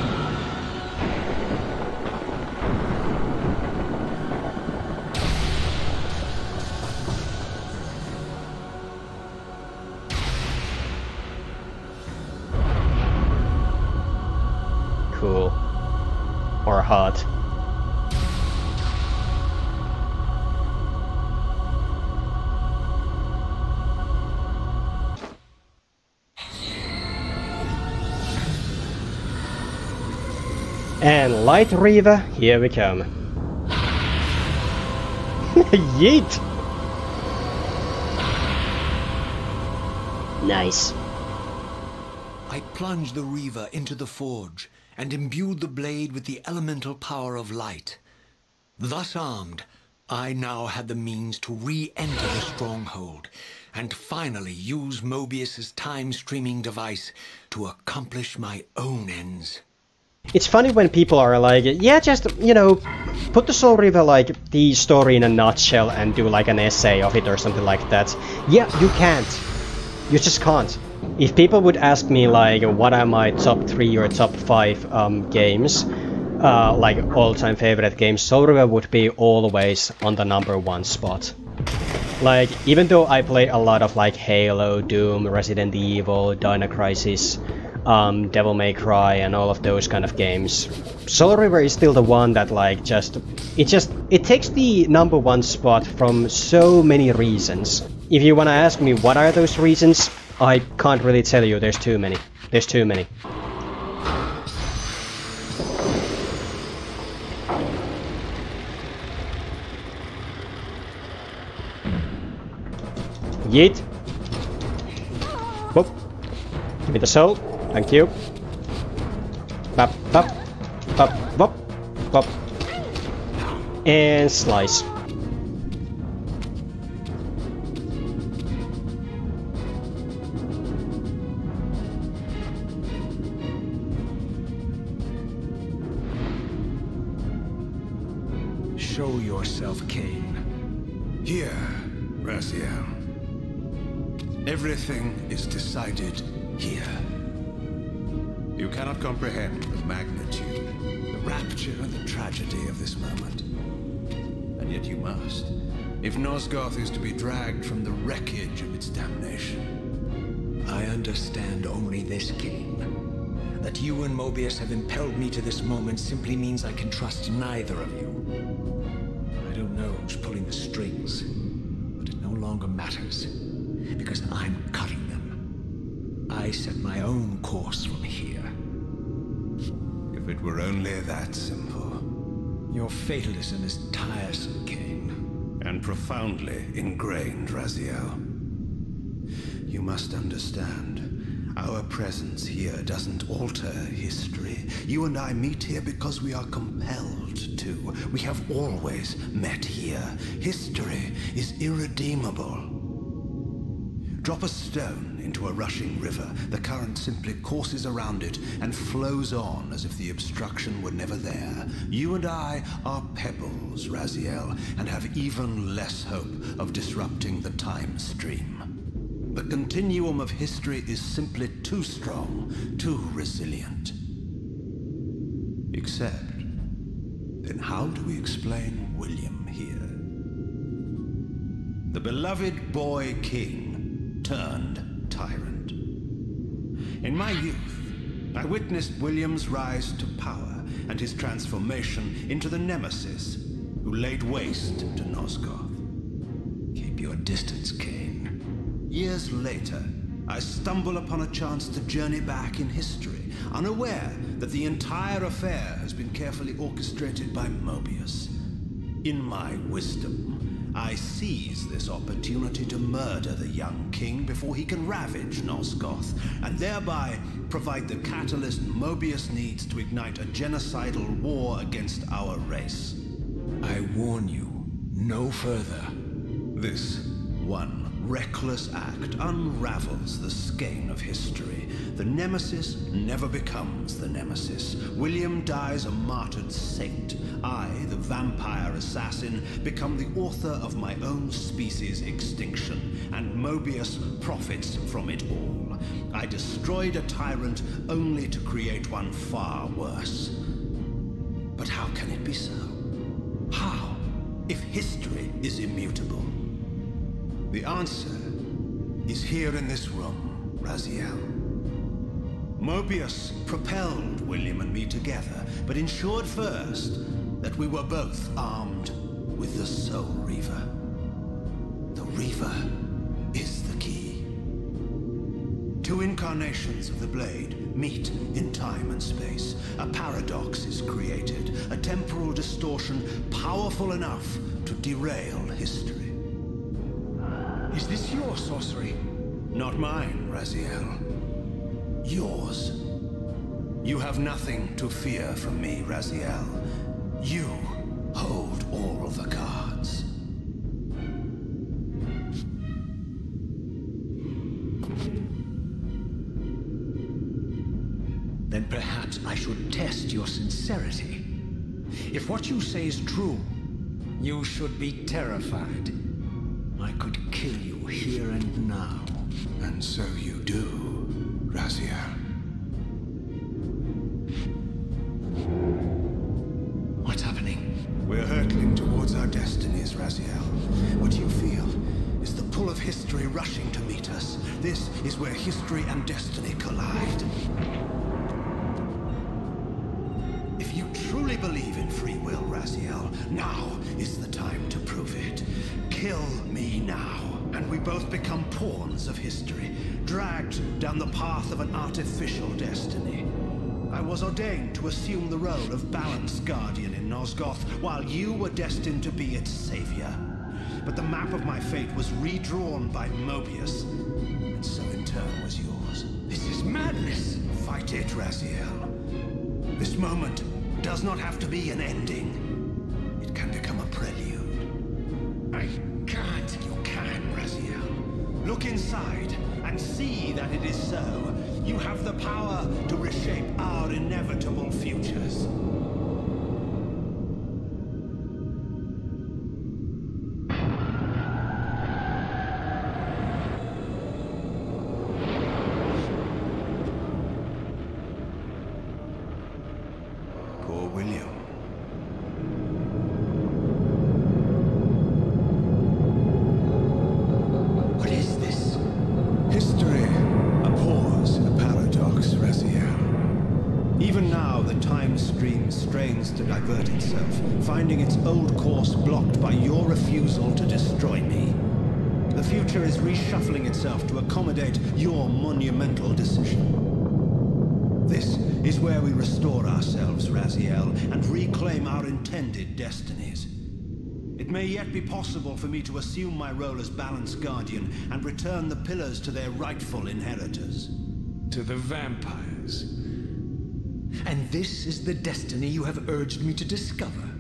Cool. Or hot. And Light Reaver, here we come. Yeet! Nice. I plunged the Reaver into the forge and imbued the blade with the elemental power of light. Thus armed, I now had the means to re-enter the stronghold and finally use Mobius's time-streaming device to accomplish my own ends. It's funny when people are like, yeah, just, you know, put the Soul Reaver, like, the story in a nutshell and do like an essay of it or something like that. Yeah, you can't. You just can't. If people would ask me, like, what are my top 3 or top 5 games, like all-time favorite games, Soul Reaver would be always on the #1 spot. Like, even though I played a lot of like Halo, Doom, Resident Evil, Dino Crisis, Devil May Cry and all of those kind of games, Soul Reaver is still the one that like it takes the #1 spot from so many reasons. If you wanna ask me what are those reasons, I can't really tell you, there's too many. There's too many. Yeet. Whoop. Give me the soul. Thank you. Bop, bop, bop, bop, bop. And slice. Show yourself, Kain. Here, Raziel. Everything is decided here. You cannot comprehend the magnitude, the rapture and the tragedy of this moment. And yet you must, if Nosgoth is to be dragged from the wreckage of its damnation. I understand only this, Kain. That you and Mobius have impelled me to this moment simply means I can trust neither of you. I don't know who's pulling the strings, but it no longer matters. Because I'm cutting them. I set my own course from here. If it were only that simple. Your fatalism is tiresome, Kain. And profoundly ingrained, Raziel. You must understand, our presence here doesn't alter history. You and I meet here because we are compelled to. We have always met here. History is irredeemable. Drop a stone into a rushing river, the current simply courses around it and flows on as if the obstruction were never there. You and I are pebbles, Raziel, and have even less hope of disrupting the time stream. The continuum of history is simply too strong, too resilient. Except, then how do we explain William here? The beloved boy king turned tyrant. In my youth, I witnessed William's rise to power and his transformation into the nemesis who laid waste to Nosgoth. Keep your distance, Kain. Years later, I stumble upon a chance to journey back in history, unaware that the entire affair has been carefully orchestrated by Mobius. In my wisdom, I seize this opportunity to murder the young king before he can ravage Nosgoth, and thereby provide the catalyst Mobius needs to ignite a genocidal war against our race. I warn you, no further. This one reckless act unravels the skein of history. The nemesis never becomes the nemesis. William dies a martyred saint. I, the vampire assassin, become the author of my own species' extinction, and Mobius profits from it all. I destroyed a tyrant only to create one far worse. But how can it be so? How, if history is immutable? The answer is here in this room, Raziel. Mobius propelled William and me together, but ensured first that we were both armed with the Soul Reaver. The Reaver is the key. Two incarnations of the blade meet in time and space. A paradox is created, a temporal distortion powerful enough to derail history. Is this your sorcery? Not mine, Raziel. Yours. You have nothing to fear from me, Raziel. You hold all the cards. Then perhaps I should test your sincerity. If what you say is true, you should be terrified. I could kill you here and now. And so you do, Raziel. destinies, Raziel. What you feel is the pull of history rushing to meet us. This is where history and destiny collide. If you truly believe in free will, Raziel, now is the time to prove it. Kill me now, and we both become pawns of history, dragged down the path of an artificial destiny. I was ordained to assume the role of Balance Guardian in Nosgoth, while you were destined to be its savior. But the map of my fate was redrawn by Mobius, and so in turn was yours. This is madness! Fight it, Raziel. This moment does not have to be an ending. It can become a prelude. I can't. You can, Raziel. Look inside and see that it is so. You have the power to reshape our inevitable futures. Poor William. What is this? History. A pause, a paradox, Raziel. Even now, the time stream strains to divert itself, finding its old course blocked by your refusal to destroy me. The future is reshuffling itself to accommodate your monumental decision. This is where we restore ourselves, Raziel, and reclaim our intended destinies. It may yet be possible for me to assume my role as Balance Guardian and return the Pillars to their rightful inheritors. To the vampires. And this is the destiny you have urged me to discover.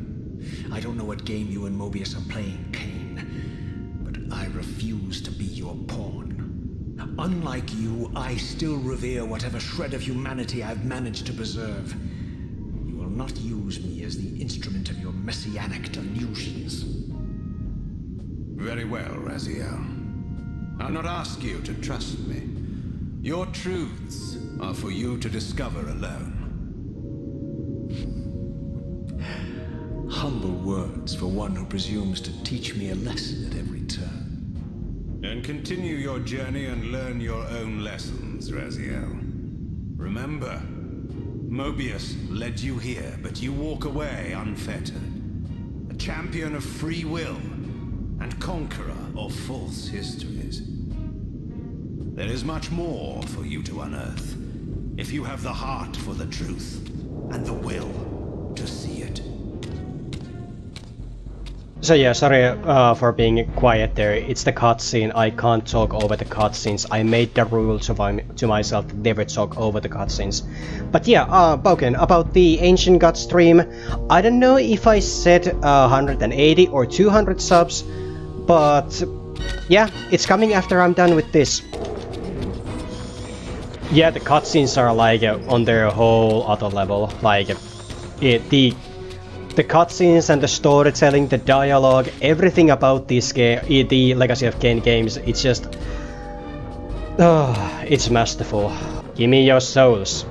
I don't know what game you and Mobius are playing, Kain, but I refuse to be your pawn. Unlike you, I still revere whatever shred of humanity I've managed to preserve. You will not use me as the instrument of your messianic delusions. Very well, Raziel. I'll not ask you to trust me. Your truths are for you to discover alone. Humble words for one who presumes to teach me a lesson at every turn. And continue your journey and learn your own lessons, Raziel. Remember, Mobius led you here, but you walk away unfettered. A champion of free will and conqueror of false histories. There is much more for you to unearth, if you have the heart for the truth and the will to see it. So yeah, sorry for being quiet there. It's the cutscene. I can't talk over the cutscenes. I made the rule to myself to never talk over the cutscenes. But yeah, Boken, about the Ancient God stream, I don't know if I said 180 or 200 subs, but yeah, it's coming after I'm done with this. Yeah, the cutscenes are like on their whole other level. Like the cutscenes and the storytelling, the dialogue, everything about this game, the Legacy of Kain games, it's just... it's masterful. Give me your souls.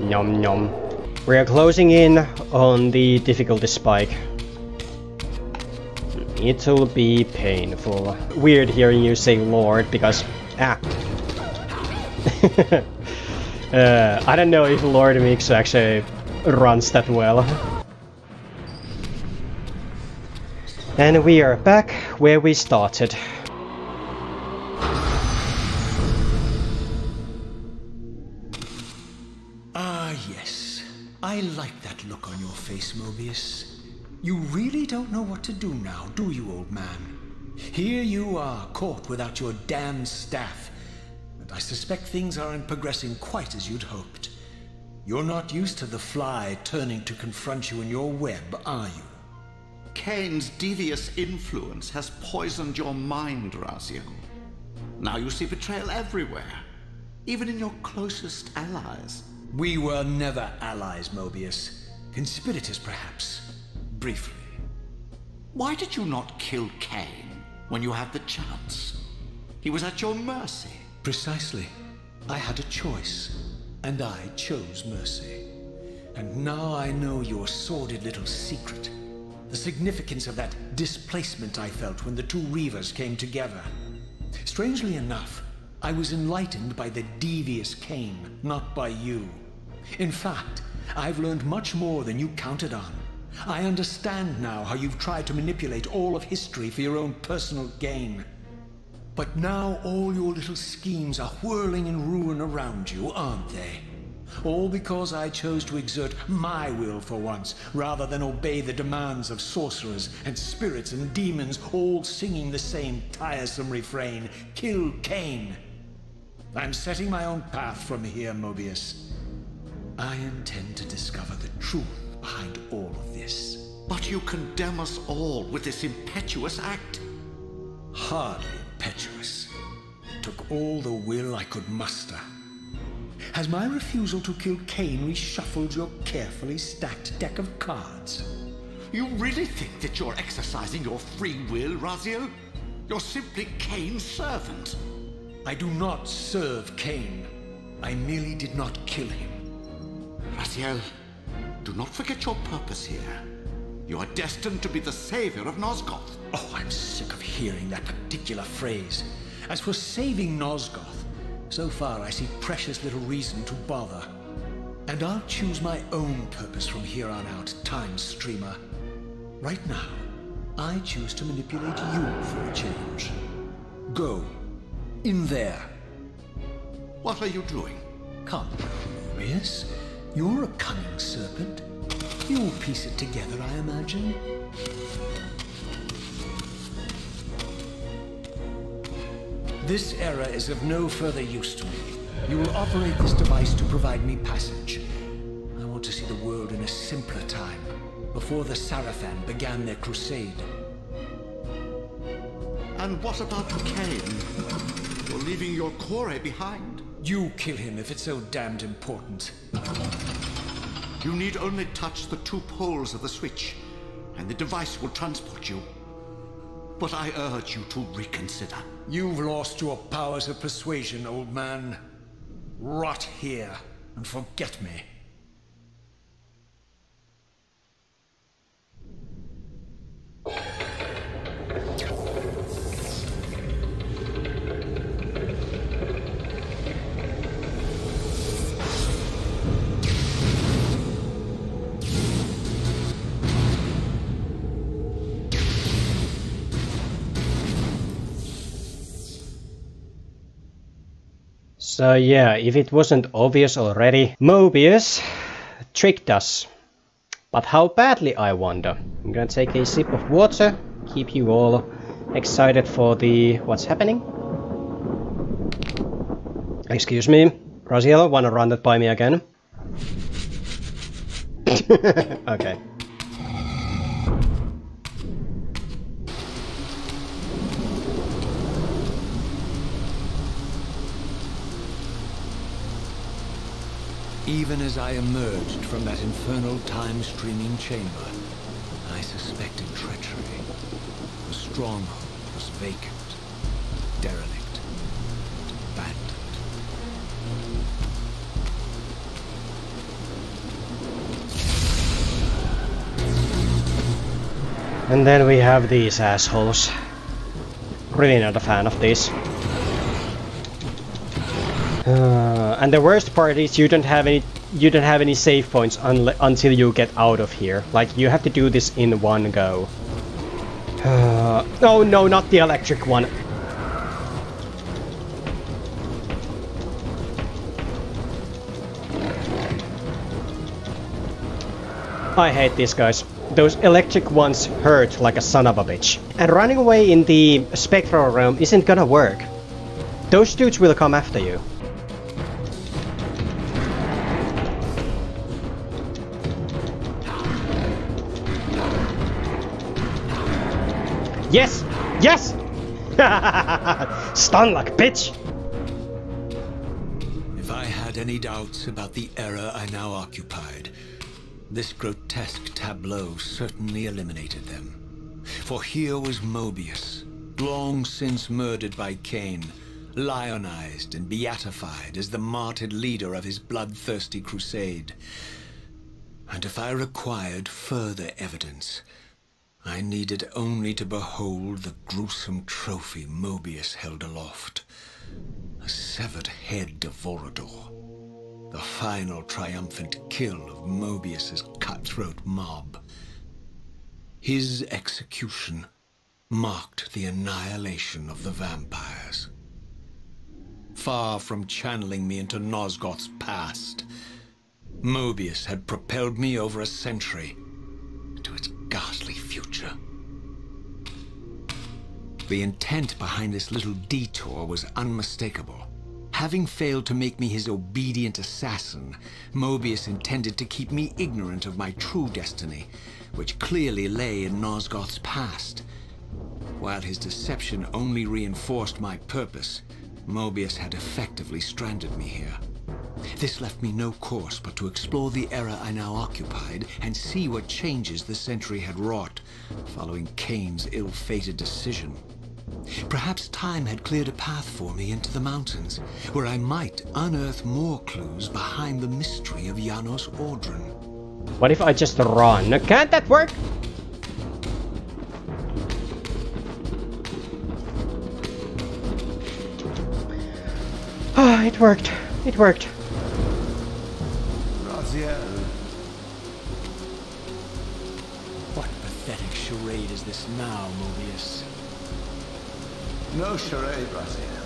Nom nom. We are closing in on the difficulty spike. It'll be painful. Weird hearing you say Lord, because... I don't know if Lord Mix actually runs that well. And we are back where we started. Ah, yes. I like that look on your face, Mobius. You really don't know what to do now, do you, old man? Here you are, caught without your damned staff. And I suspect things aren't progressing quite as you'd hoped. You're not used to the fly turning to confront you in your web, are you? Kain's devious influence has poisoned your mind, Raziel. Now you see betrayal everywhere, even in your closest allies. We were never allies, Mobius. Conspirators, perhaps. Briefly. Why did you not kill Kain when you had the chance? He was at your mercy. Precisely. I had a choice, and I chose mercy. And now I know your sordid little secret. The significance of that displacement I felt when the two Reavers came together. Strangely enough, I was enlightened by the devious Kain, not by you. In fact, I've learned much more than you counted on. I understand now how you've tried to manipulate all of history for your own personal gain. But now all your little schemes are whirling in ruin around you, aren't they? All because I chose to exert my will for once, rather than obey the demands of sorcerers and spirits and demons, all singing the same tiresome refrain, "Kill Kain." I'm setting my own path from here, Mobius. I intend to discover the truth behind all of this. But you condemn us all with this impetuous act. Hardly impetuous. It took all the will I could muster. Has my refusal to kill Kain reshuffled your carefully stacked deck of cards? You really think that you're exercising your free will, Raziel? You're simply Kain's servant. I do not serve Kain. I merely did not kill him. Raziel, do not forget your purpose here. You are destined to be the savior of Nosgoth. Oh, I'm sick of hearing that particular phrase. As for saving Nosgoth, so far I see precious little reason to bother. And I'll choose my own purpose from here on out, Time Streamer. Right now, I choose to manipulate you for a change. Go. In there. What are you doing? Come, Mobius. You're a cunning serpent. You'll piece it together, I imagine. This era is of no further use to me. You will operate this device to provide me passage. I want to see the world in a simpler time, before the Sarafan began their crusade. And what about Kain? You're leaving your core behind. You kill him if it's so damned important. You need only touch the two poles of the switch, and the device will transport you. But I urge you to reconsider. You've lost your powers of persuasion, old man. Rot here and forget me. So yeah, if it wasn't obvious already, Mobius tricked us. But how badly, I wonder? I'm gonna take a sip of water, keep you all excited for the... what's happening? Excuse me, Raziel, wanna run that by me again? Okay. Even as I emerged from that infernal time-streaming chamber, I suspected treachery. The stronghold was vacant, derelict, abandoned. And then we have these assholes. Really not a fan of this. And the worst part is you don't have any save points until you get out of here. Like, you have to do this in one go. Oh no, not the electric one. I hate these guys. Those electric ones hurt like a son of a bitch. And running away in the spectral realm isn't gonna work. Those dudes will come after you. Yes! Yes! Stun like a bitch! If I had any doubts about the era I now occupied, this grotesque tableau certainly eliminated them. For here was Mobius, long since murdered by Kain, lionized and beatified as the martyred leader of his bloodthirsty crusade. And if I required further evidence, I needed only to behold the gruesome trophy Mobius held aloft. A severed head of Vorador. The final triumphant kill of Mobius's cutthroat mob. His execution marked the annihilation of the vampires. Far from channeling me into Nosgoth's past, Mobius had propelled me over a century to its ghastly future. The intent behind this little detour was unmistakable. Having failed to make me his obedient assassin, Mobius intended to keep me ignorant of my true destiny, which clearly lay in Nosgoth's past. While his deception only reinforced my purpose, Mobius had effectively stranded me here. This left me no course but to explore the era I now occupied and see what changes the century had wrought following Kain's ill-fated decision. Perhaps time had cleared a path for me into the mountains, where I might unearth more clues behind the mystery of Janos Audron. What if I just run? Can't that work? Ah, it worked. It worked. Ariel. What pathetic charade is this now, Mobius? No charade, Ariel.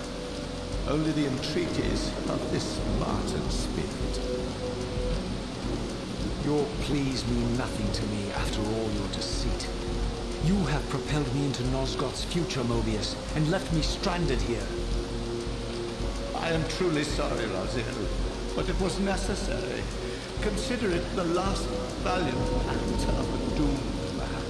Only the entreaties of this martyred spirit. Your pleas mean nothing to me after all your deceit. You have propelled me into Nosgoth's future, Mobius, and left me stranded here. I am truly sorry, Ariel, but it was necessary. Consider it the last valiant act of a doomed man.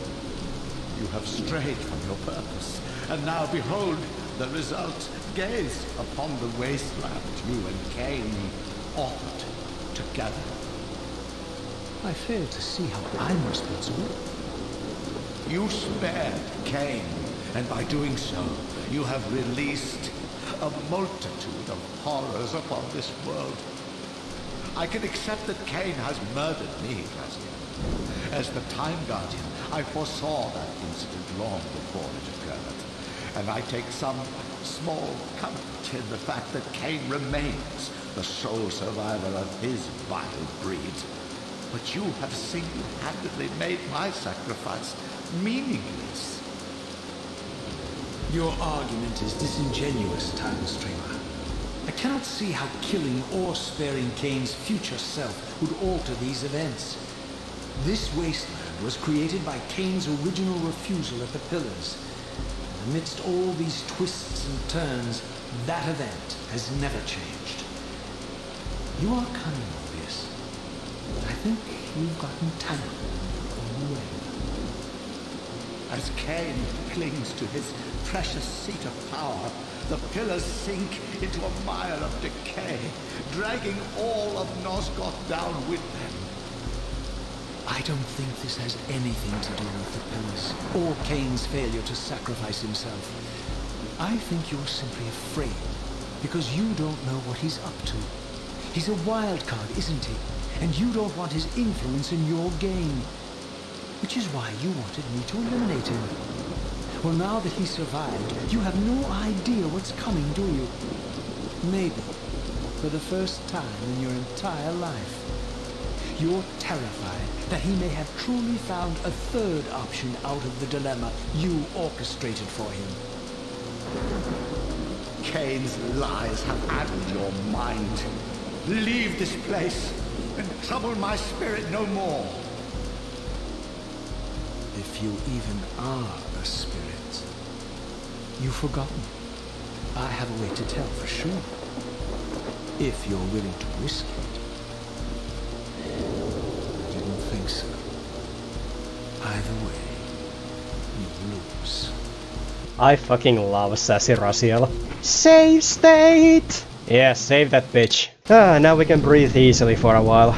You have strayed from your purpose, and now behold the result. Gaze upon the wasteland you and Kain authored together. I fail to see how I'm responsible. You spared Kain, and by doing so, you have released a multitude of horrors upon this world. I can accept that Kain has murdered me, Razia. As the Time Guardian, I foresaw that incident long before it occurred, and I take some small comfort in the fact that Kain remains the sole survivor of his vile breed. But you have single-handedly made my sacrifice meaningless. Your argument is disingenuous, Time Streamer. I cannot see how killing or sparing Kain's future self would alter these events. This wasteland was created by Kain's original refusal at the Pillars. And amidst all these twists and turns, that event has never changed. You are cunning, Mobius. I think you've gotten tangled in the web. As Kain clings to his precious seat of power, the pillars sink into a mire of decay, dragging all of Nosgoth down with them. I don't think this has anything to do with the Pillars, or Kain's failure to sacrifice himself. I think you're simply afraid, because you don't know what he's up to. He's a wild card, isn't he? And you don't want his influence in your game. Which is why you wanted me to eliminate him. Well, now that he survived, you have no idea what's coming, do you? Maybe, for the first time in your entire life, you're terrified that he may have truly found a third option out of the dilemma you orchestrated for him. Kain's lies have addled your mind. Leave this place and trouble my spirit no more. If you even are a spirit. You've forgotten. I have a way to tell for sure. If you're willing to risk it. I didn't think so. Either way, you lose. I fucking love Sassy Raziel. Save state! Yeah, save that bitch. Ah, now we can breathe easily for a while.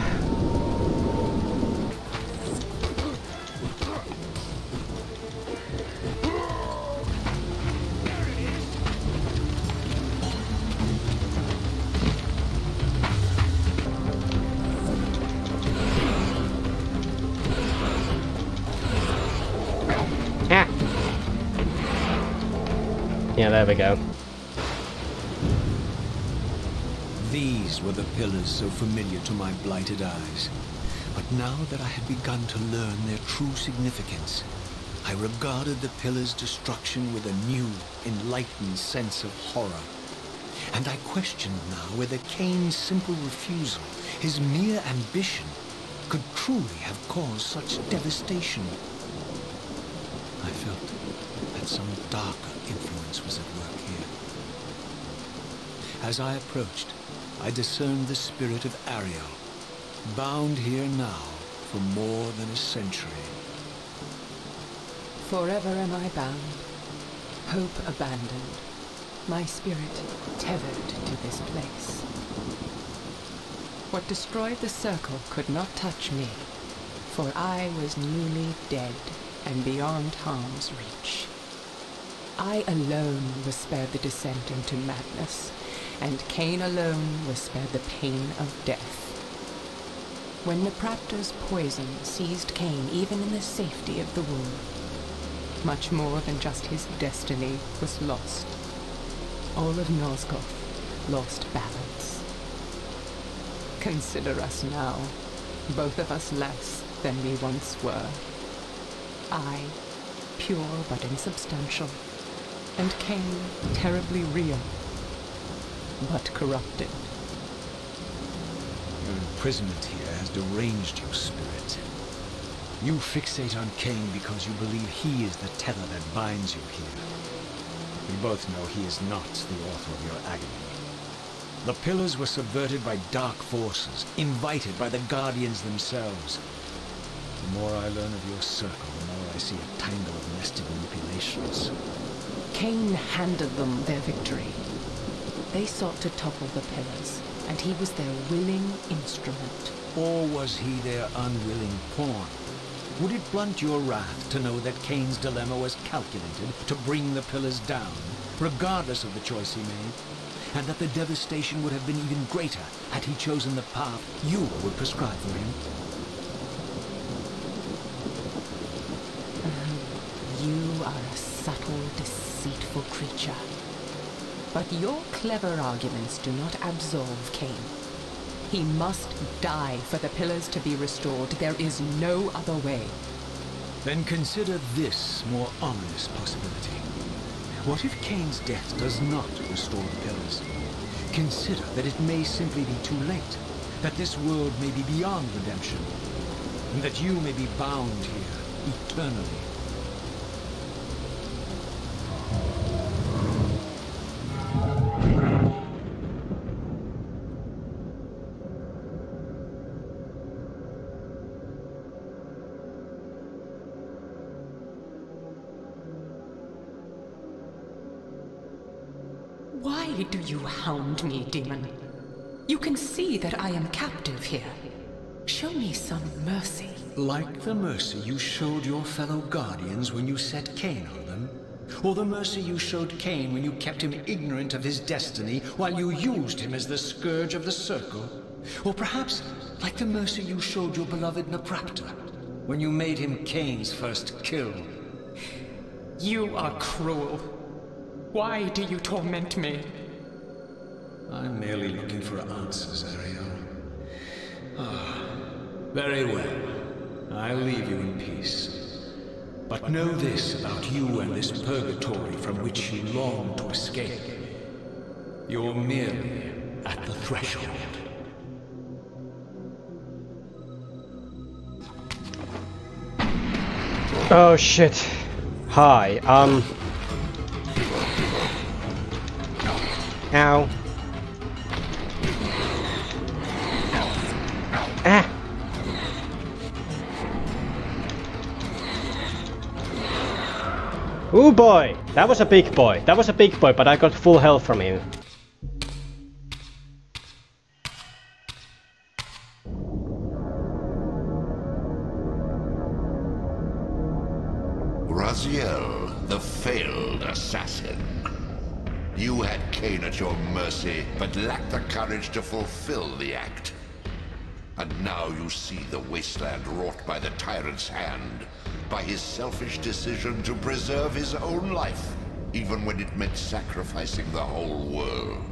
Yeah, there we go. These were the pillars so familiar to my blighted eyes. But now that I had begun to learn their true significance, I regarded the pillars' destruction with a new, enlightened sense of horror. And I questioned now whether Kain's simple refusal, his mere ambition, could truly have caused such devastation. I felt that some darker influence was at work here. As I approached, I discerned the spirit of Ariel, bound here now for more than a century. Forever am I bound, hope abandoned, my spirit tethered to this place. What destroyed the circle could not touch me, for I was newly dead and beyond harm's reach. I alone was spared the descent into madness, and Kain alone was spared the pain of death. When Napraptor's poison seized Kain even in the safety of the womb, much more than just his destiny was lost. All of Nosgoth lost balance. Consider us now, both of us less than we once were. I, pure but insubstantial, and Kain, terribly real, but corrupted. Your imprisonment here has deranged your spirit. You fixate on Kain because you believe he is the tether that binds you here. We both know he is not the author of your agony. The pillars were subverted by dark forces, invited by the Guardians themselves. The more I learn of your circle, the more I see a tangle of nested manipulations. Kain handed them their victory. They sought to topple the pillars, and he was their willing instrument. Or was he their unwilling pawn? Would it blunt your wrath to know that Kain's dilemma was calculated to bring the pillars down, regardless of the choice he made, and that the devastation would have been even greater had he chosen the path you would prescribe for him? You are a subtle, deceitful creature. But your clever arguments do not absolve Kain. He must die for the pillars to be restored. There is no other way. Then consider this more ominous possibility. What if Kain's death does not restore the pillars? Consider that it may simply be too late, that this world may be beyond redemption, and that you may be bound here eternally. Why do you hound me, demon? You can see that I am captive here. Show me some mercy. Like the mercy you showed your fellow Guardians when you set Kain on them? Or the mercy you showed Kain when you kept him ignorant of his destiny while you used him as the scourge of the circle? Or perhaps like the mercy you showed your beloved Napraptor when you made him Kain's first kill? You are cruel. Why do you torment me? I'm merely looking for answers, Ariel. Very well. I'll leave you in peace. But know this about you and this purgatory from which you long to escape. You're merely at the threshold. Oh shit. Hi, Ow. Ah! Ooh boy! That was a big boy. That was a big boy, but I got full health from him. Raziel, the failed assassin. You had Kain at your mercy, but lacked the courage to fulfill the act. And now you see the wasteland wrought by the tyrant's hand, by his selfish decision to preserve his own life even when it meant sacrificing the whole world.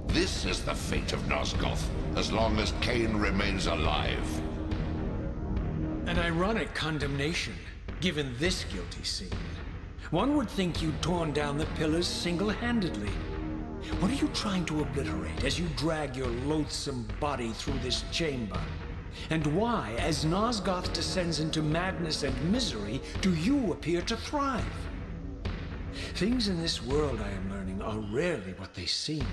This is the fate of Nosgoth, as long as Kain remains alive. An ironic condemnation, given this guilty scene. One would think you'd torn down the pillars single-handedly. What are you trying to obliterate as you drag your loathsome body through this chamber? And why, as Nosgoth descends into madness and misery, do you appear to thrive? Things in this world, I am learning, are rarely what they seem.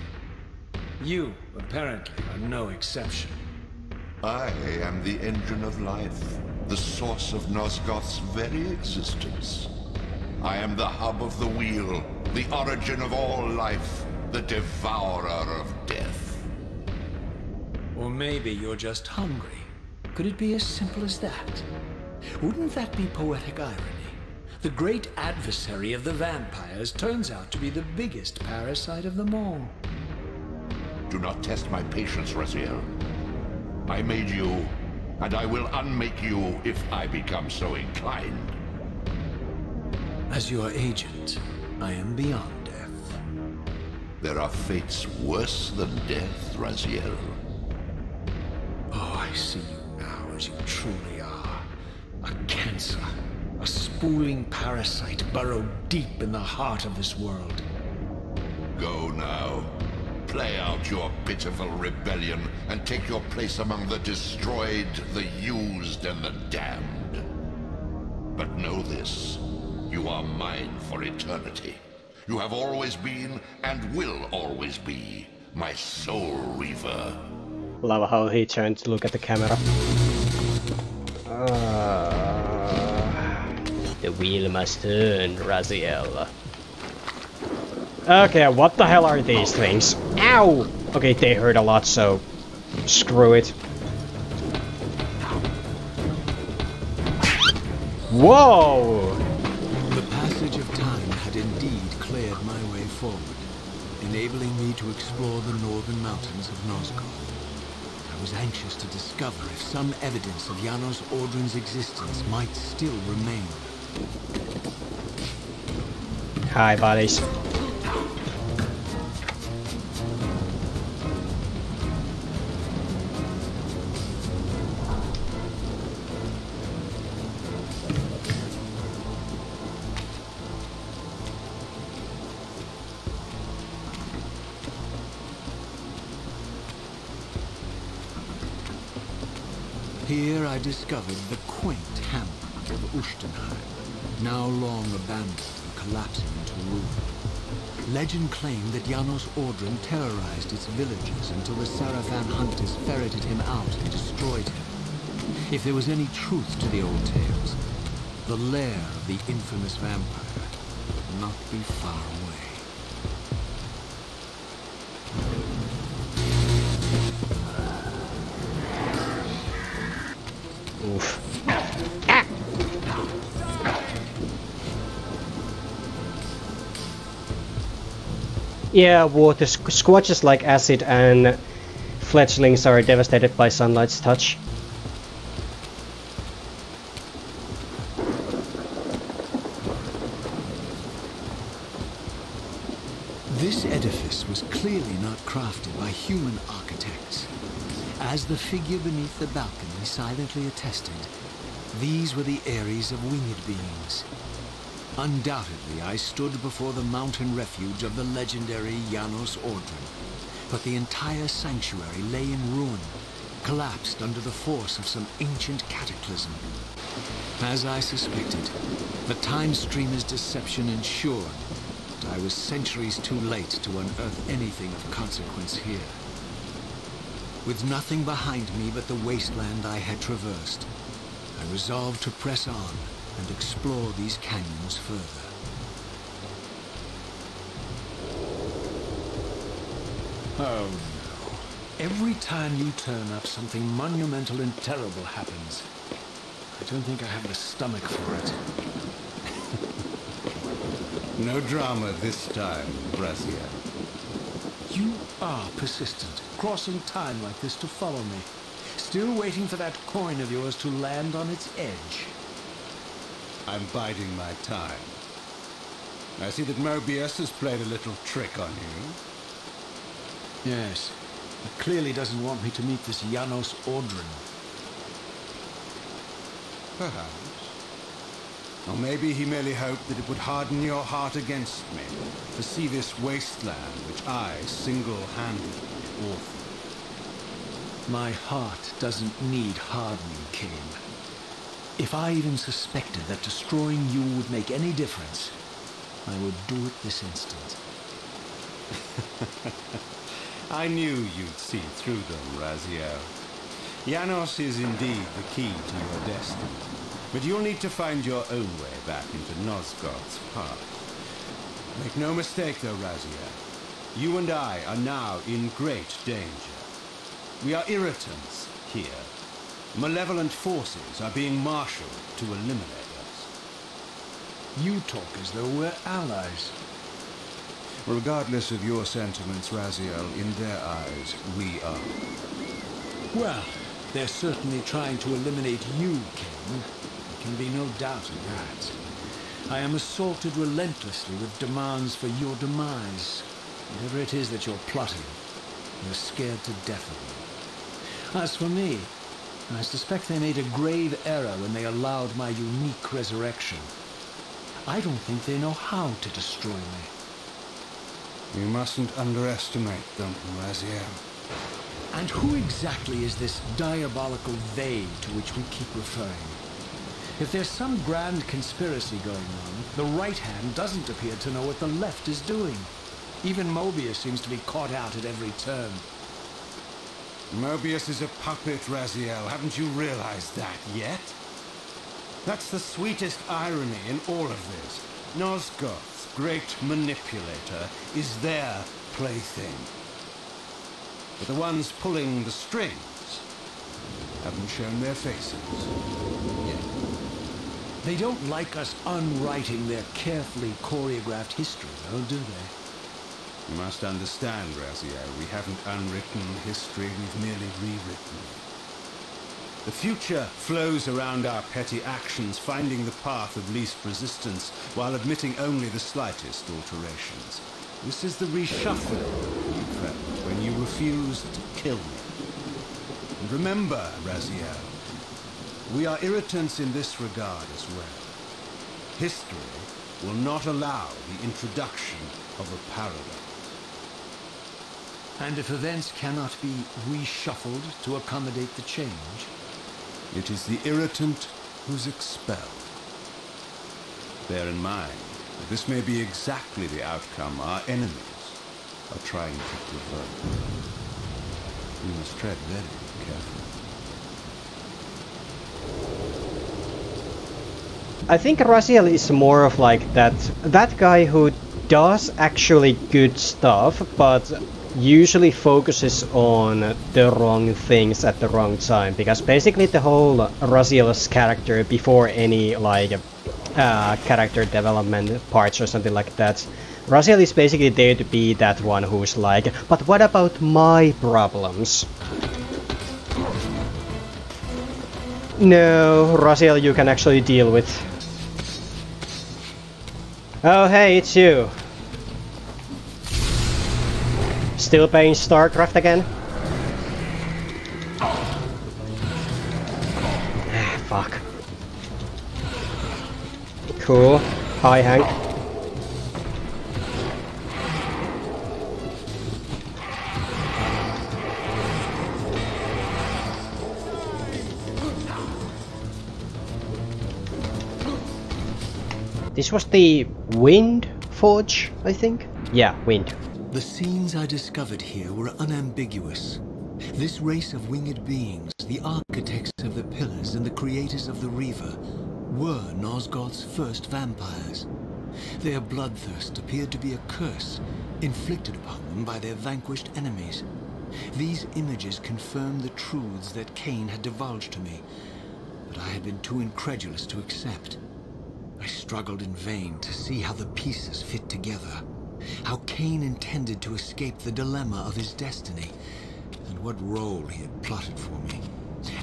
You, apparently, are no exception. I am the engine of life, the source of Nosgoth's very existence. I am the hub of the wheel, the origin of all life, the devourer of death. Or maybe you're just hungry. Could it be as simple as that? Wouldn't that be poetic irony? The great adversary of the vampires turns out to be the biggest parasite of them all. Do not test my patience, Raziel. I made you, and I will unmake you if I become so inclined. As your agent, I am beyond death. There are fates worse than death, Raziel. Oh, I see you now as you truly are. A cancer. A spooling parasite burrowed deep in the heart of this world. Go now. Play out your pitiful rebellion and take your place among the destroyed, the used, and the damned. But know this. You are mine for eternity. You have always been, and will always be, my Soul Reaver. Love how he turned to look at the camera. The wheel must turn, Raziel. Okay, what the hell are these things? Ow! Okay, they hurt a lot, so screw it. Whoa! The passage of time had indeed cleared my way forward, enabling me to explore the northern mountains of Nosgoth. I was anxious to discover if some evidence of Janos Audron's existence might still remain. Hi, buddies. Here I discovered the quaint hamlet of Ustenheim, now long abandoned and collapsing into ruin. Legend claimed that Janos Audron terrorized its villagers until the Sarafan hunters ferreted him out and destroyed him. If there was any truth to the old tales, the lair of the infamous vampire would not be far away. Oof. Yeah, water squatches like acid and fledglings are devastated by sunlight's touch. This edifice was clearly not crafted by human architects. As the figure beneath the balcony silently attested, these were the aeries of winged beings. Undoubtedly, I stood before the mountain refuge of the legendary Janos Audron, but the entire sanctuary lay in ruin, collapsed under the force of some ancient cataclysm. As I suspected, the time streamer's deception ensured that I was centuries too late to unearth anything of consequence here. With nothing behind me but the wasteland I had traversed, I resolved to press on and explore these canyons further. Oh no. Every time you turn up, something monumental and terrible happens. I don't think I have the stomach for it. No drama this time, Raziel. You are persistent, crossing time like this to follow me. Still waiting for that coin of yours to land on its edge. I'm biding my time. I see that Mobius has played a little trick on you. Yes. He clearly doesn't want me to meet this Janos Audron. Perhaps. Or maybe he merely hoped that it would harden your heart against me, to see this wasteland which I single-handedly authored. My heart doesn't need hardening, Kain. If I even suspected that destroying you would make any difference, I would do it this instant. I knew you'd see through them, Raziel. Janos is indeed the key to your destiny, but you'll need to find your own way back into Nosgoth's past. Make no mistake though, Raziel. You and I are now in great danger. We are irritants here. Malevolent forces are being marshaled to eliminate us. You talk as though we're allies. Regardless of your sentiments, Raziel, in their eyes, we are. Well, they're certainly trying to eliminate you, Kain. There can be no doubt of that. I am assaulted relentlessly with demands for your demise. Whatever it is that you're plotting, you're scared to death of me. As for me, I suspect they made a grave error when they allowed my unique resurrection. I don't think they know how to destroy me. You mustn't underestimate them, Raziel. And who exactly is this diabolical they to which we keep referring? If there's some grand conspiracy going on, the right hand doesn't appear to know what the left is doing. Even Mobius seems to be caught out at every turn. Mobius is a puppet, Raziel. Haven't you realized that yet? That's the sweetest irony in all of this. Nosgoth's great manipulator is their plaything. But the ones pulling the strings haven't shown their faces yet. They don't like us unwriting their carefully choreographed history, though, do they? You must understand, Raziel, we haven't unwritten history, we've merely rewritten. The future flows around our petty actions, finding the path of least resistance, while admitting only the slightest alterations. This is the reshuffling, my friend, when you refuse to kill me. And remember, Raziel, we are irritants in this regard as well. History will not allow the introduction of a paradox. And if events cannot be reshuffled to accommodate the change? It is the irritant who's expelled. Bear in mind that this may be exactly the outcome our enemies are trying to prevent. We must tread very carefully. I think Raziel is more of like that guy who does actually good stuff, but usually focuses on the wrong things at the wrong time, because basically the whole Raziel's character, before any like character development parts or something like that, Raziel is basically there to be that one who's like, but what about my problems? No, Raziel you can actually deal with. Oh hey, it's you. Still playing StarCraft again? Fuck. Cool. Hi, Hank. This was the Wind Forge, I think? Yeah, Wind. The scenes I discovered here were unambiguous. This race of winged beings, the architects of the Pillars and the creators of the Reaver, were Nosgoth's first vampires. Their bloodthirst appeared to be a curse, inflicted upon them by their vanquished enemies. These images confirmed the truths that Kain had divulged to me, but I had been too incredulous to accept. I struggled in vain to see how the pieces fit together. How Kain intended to escape the dilemma of his destiny, and what role he had plotted for me,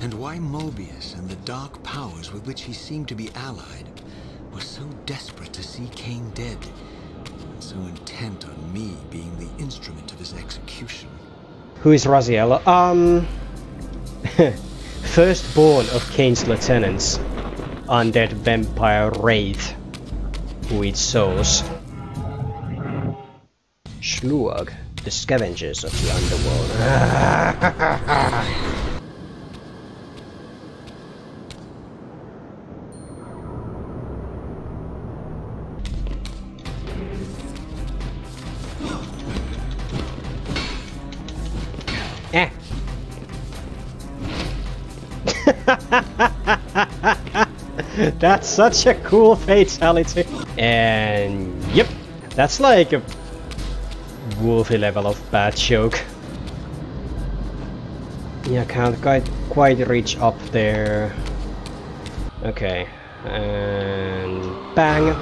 and why Mobius and the dark powers with which he seemed to be allied were so desperate to see Kain dead, so intent on me being the instrument of his execution. Who is Raziel? Firstborn of Kain's lieutenants. Undead vampire wraith who eats souls. Sluag, the scavengers of the underworld. Eh. That's such a cool fatality. And yep, that's like a wolfy level of bad joke. Yeah, can't quite reach up there. Okay, and bang.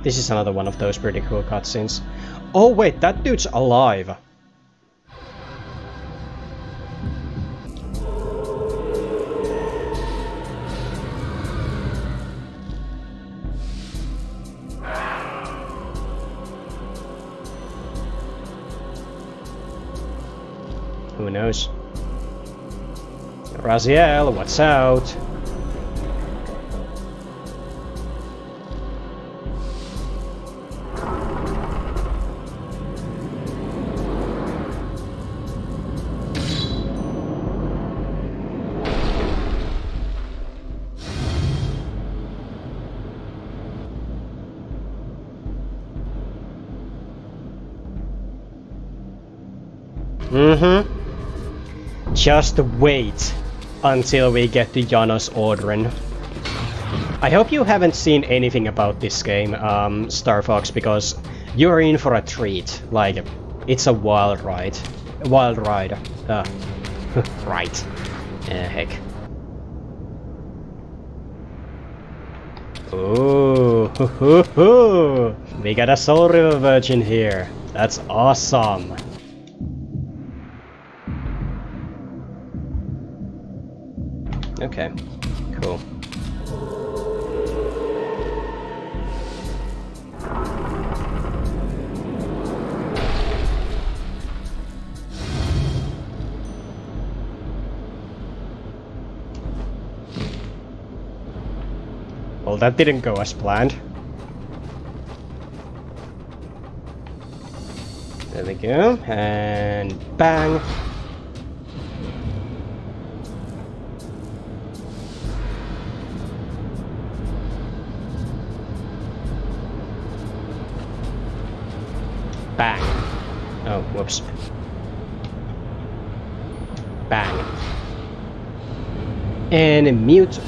This is another one of those pretty cool cutscenes. Oh wait, that dude's alive! Who knows? Raziel, what's out? Just wait until we get to Janos Audron. I hope you haven't seen anything about this game, Star Fox, because you're in for a treat. Like, it's a wild ride. A wild ride. Right. Heck. Ooh, hoo, hoo, hoo. We got a Soul Reaver Virgin here. That's awesome. Okay, cool. Well, that didn't go as planned. There we go, and bang! Bang! Oh, whoops. Bang. And mute.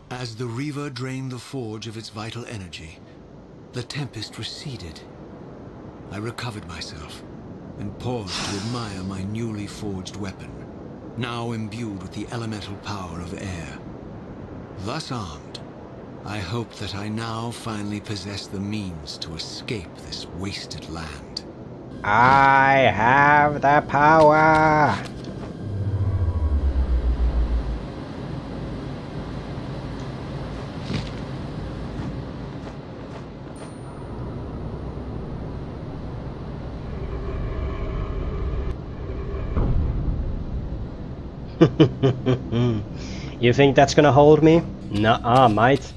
As the Reaver drained the forge of its vital energy, the tempest receded. I recovered myself, and paused to admire my newly forged weapon, now imbued with the elemental power of air. Thus armed, I hoped that I now finally possessed the means to escape this wasted land. I have the power! You think that's gonna hold me? Nuh-uh, mate.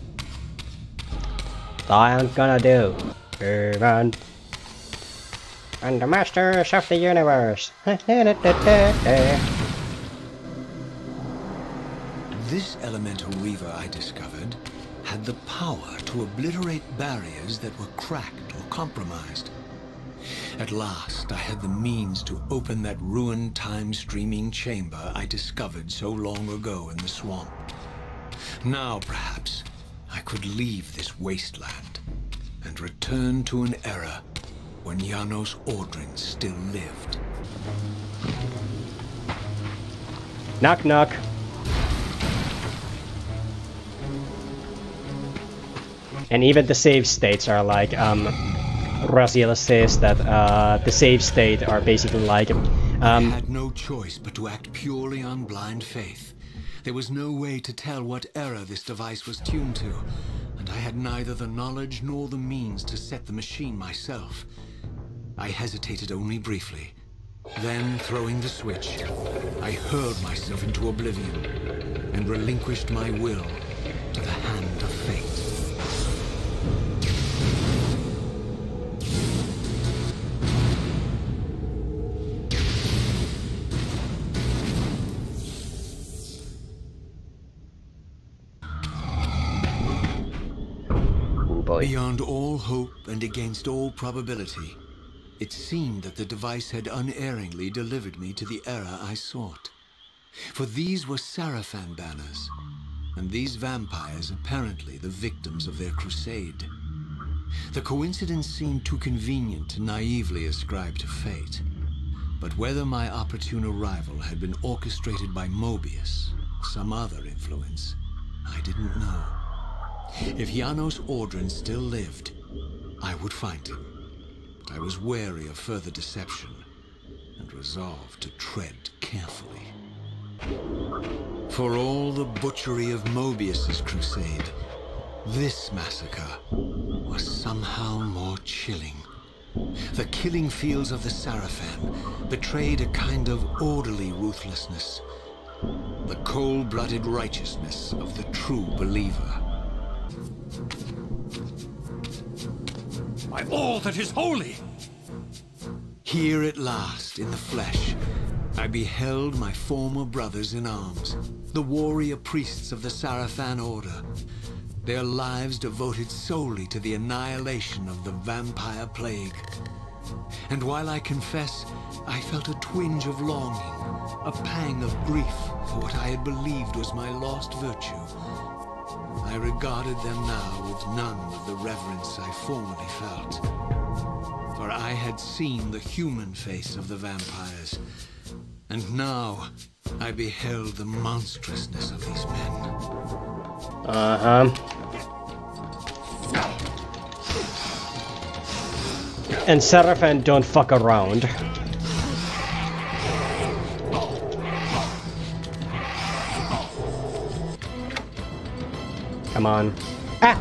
I ain't gonna do. Run. And the masters of the universe. This elemental reaver I discovered had the power to obliterate barriers that were cracked or compromised. At last, I had the means to open that ruined time-streaming chamber I discovered so long ago in the swamp. Now, perhaps, I could leave this wasteland and return to an era when Janos Audron still lived. Knock knock. And even the save states are like, Raziel says that the save state are basically like... I had no choice but to act purely on blind faith. There was no way to tell what era this device was tuned to, and I had neither the knowledge nor the means to set the machine myself. I hesitated only briefly. Then, throwing the switch, I hurled myself into oblivion and relinquished my will to the hand of fate. Beyond all hope and against all probability, it seemed that the device had unerringly delivered me to the era I sought. For these were Sarafan banners, and these vampires apparently the victims of their crusade. The coincidence seemed too convenient to naively ascribe to fate. But whether my opportune arrival had been orchestrated by Mobius, or some other influence, I didn't know. If Janos Audron still lived, I would find him. But I was wary of further deception, and resolved to tread carefully. For all the butchery of Mobius's crusade, this massacre was somehow more chilling. The killing fields of the Sarafan betrayed a kind of orderly ruthlessness, the cold-blooded righteousness of the true believer. By all that is holy! Here at last, in the flesh, I beheld my former brothers in arms, the warrior priests of the Sarafan Order, their lives devoted solely to the annihilation of the vampire plague. And while I confess, I felt a twinge of longing, a pang of grief for what I had believed was my lost virtue, I regarded them now with none of the reverence I formerly felt. For I had seen the human face of the vampires, and now I beheld the monstrousness of these men. And Sarafan don't fuck around. Come on. Ah!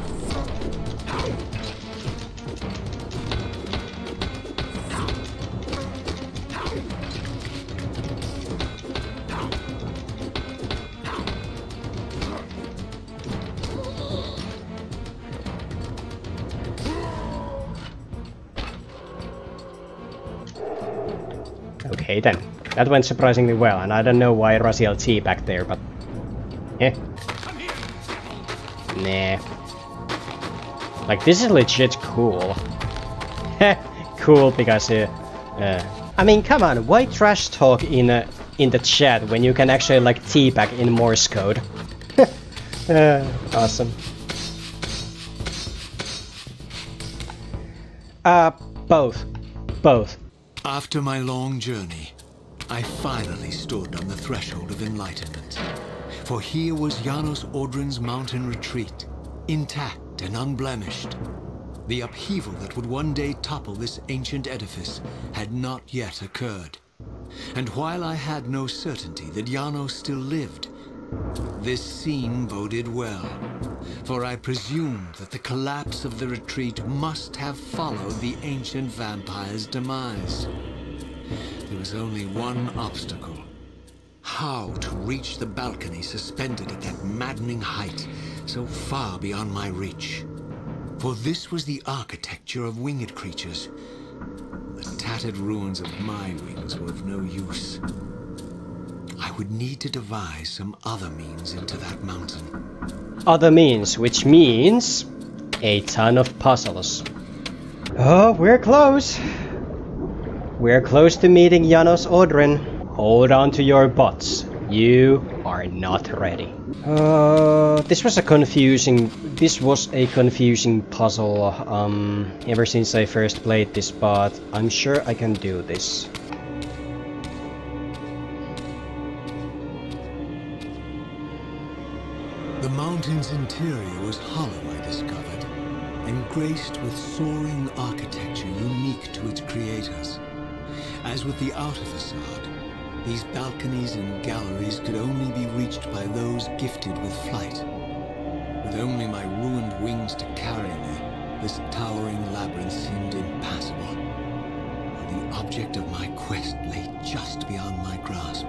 Okay then. That went surprisingly well, and I don't know why Raziel T back there, but... eh. Nah. Like, this is legit cool. Cool because, I mean, come on, why trash talk in the chat when you can actually, like, teabag in Morse code? Awesome. Both. After my long journey, I finally stood on the threshold of enlightenment. For here was Janos Audron's mountain retreat, intact and unblemished. The upheaval that would one day topple this ancient edifice had not yet occurred. And while I had no certainty that Janos still lived, this scene boded well, for I presumed that the collapse of the retreat must have followed the ancient vampire's demise. There was only one obstacle. How to reach the balcony suspended at that maddening height, so far beyond my reach. For this was the architecture of winged creatures. The tattered ruins of my wings were of no use. I would need to devise some other means into that mountain. Other means, which means a ton of puzzles. Oh, we're close. We're close to meeting Janos Audron. Hold on to your butts. You are not ready. This was a confusing puzzle ever since I first played this, but I'm sure I can do this. The mountain's interior was hollow, I discovered, and graced with soaring architecture unique to its creators. As with the outer facade, these balconies and galleries could only be reached by those gifted with flight. With only my ruined wings to carry me, this towering labyrinth seemed impassable. The object of my quest lay just beyond my grasp.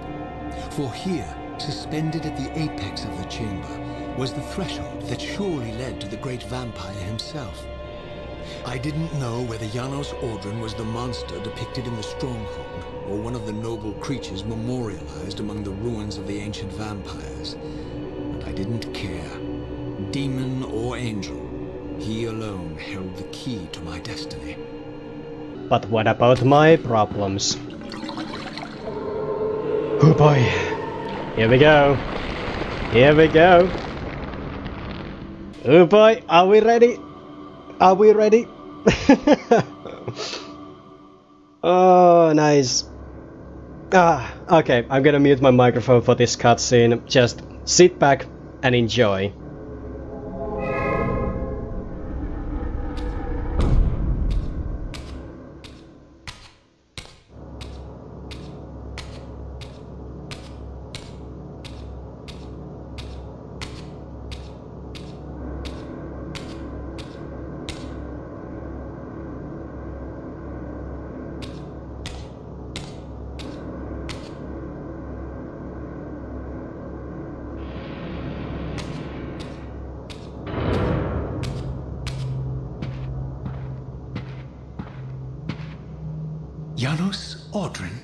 For here, suspended at the apex of the chamber, was the threshold that surely led to the great vampire himself. I didn't know whether Janos Audron was the monster depicted in the Stronghold, or one of the noble creatures memorialized among the ruins of the ancient vampires. But I didn't care. Demon or angel, he alone held the key to my destiny. But what about my problems? Oh boy. Here we go. Here we go. Oh boy, are we ready? Are we ready? Oh, nice. Okay, I'm gonna mute my microphone for this cutscene. Just sit back and enjoy. Janos Audron?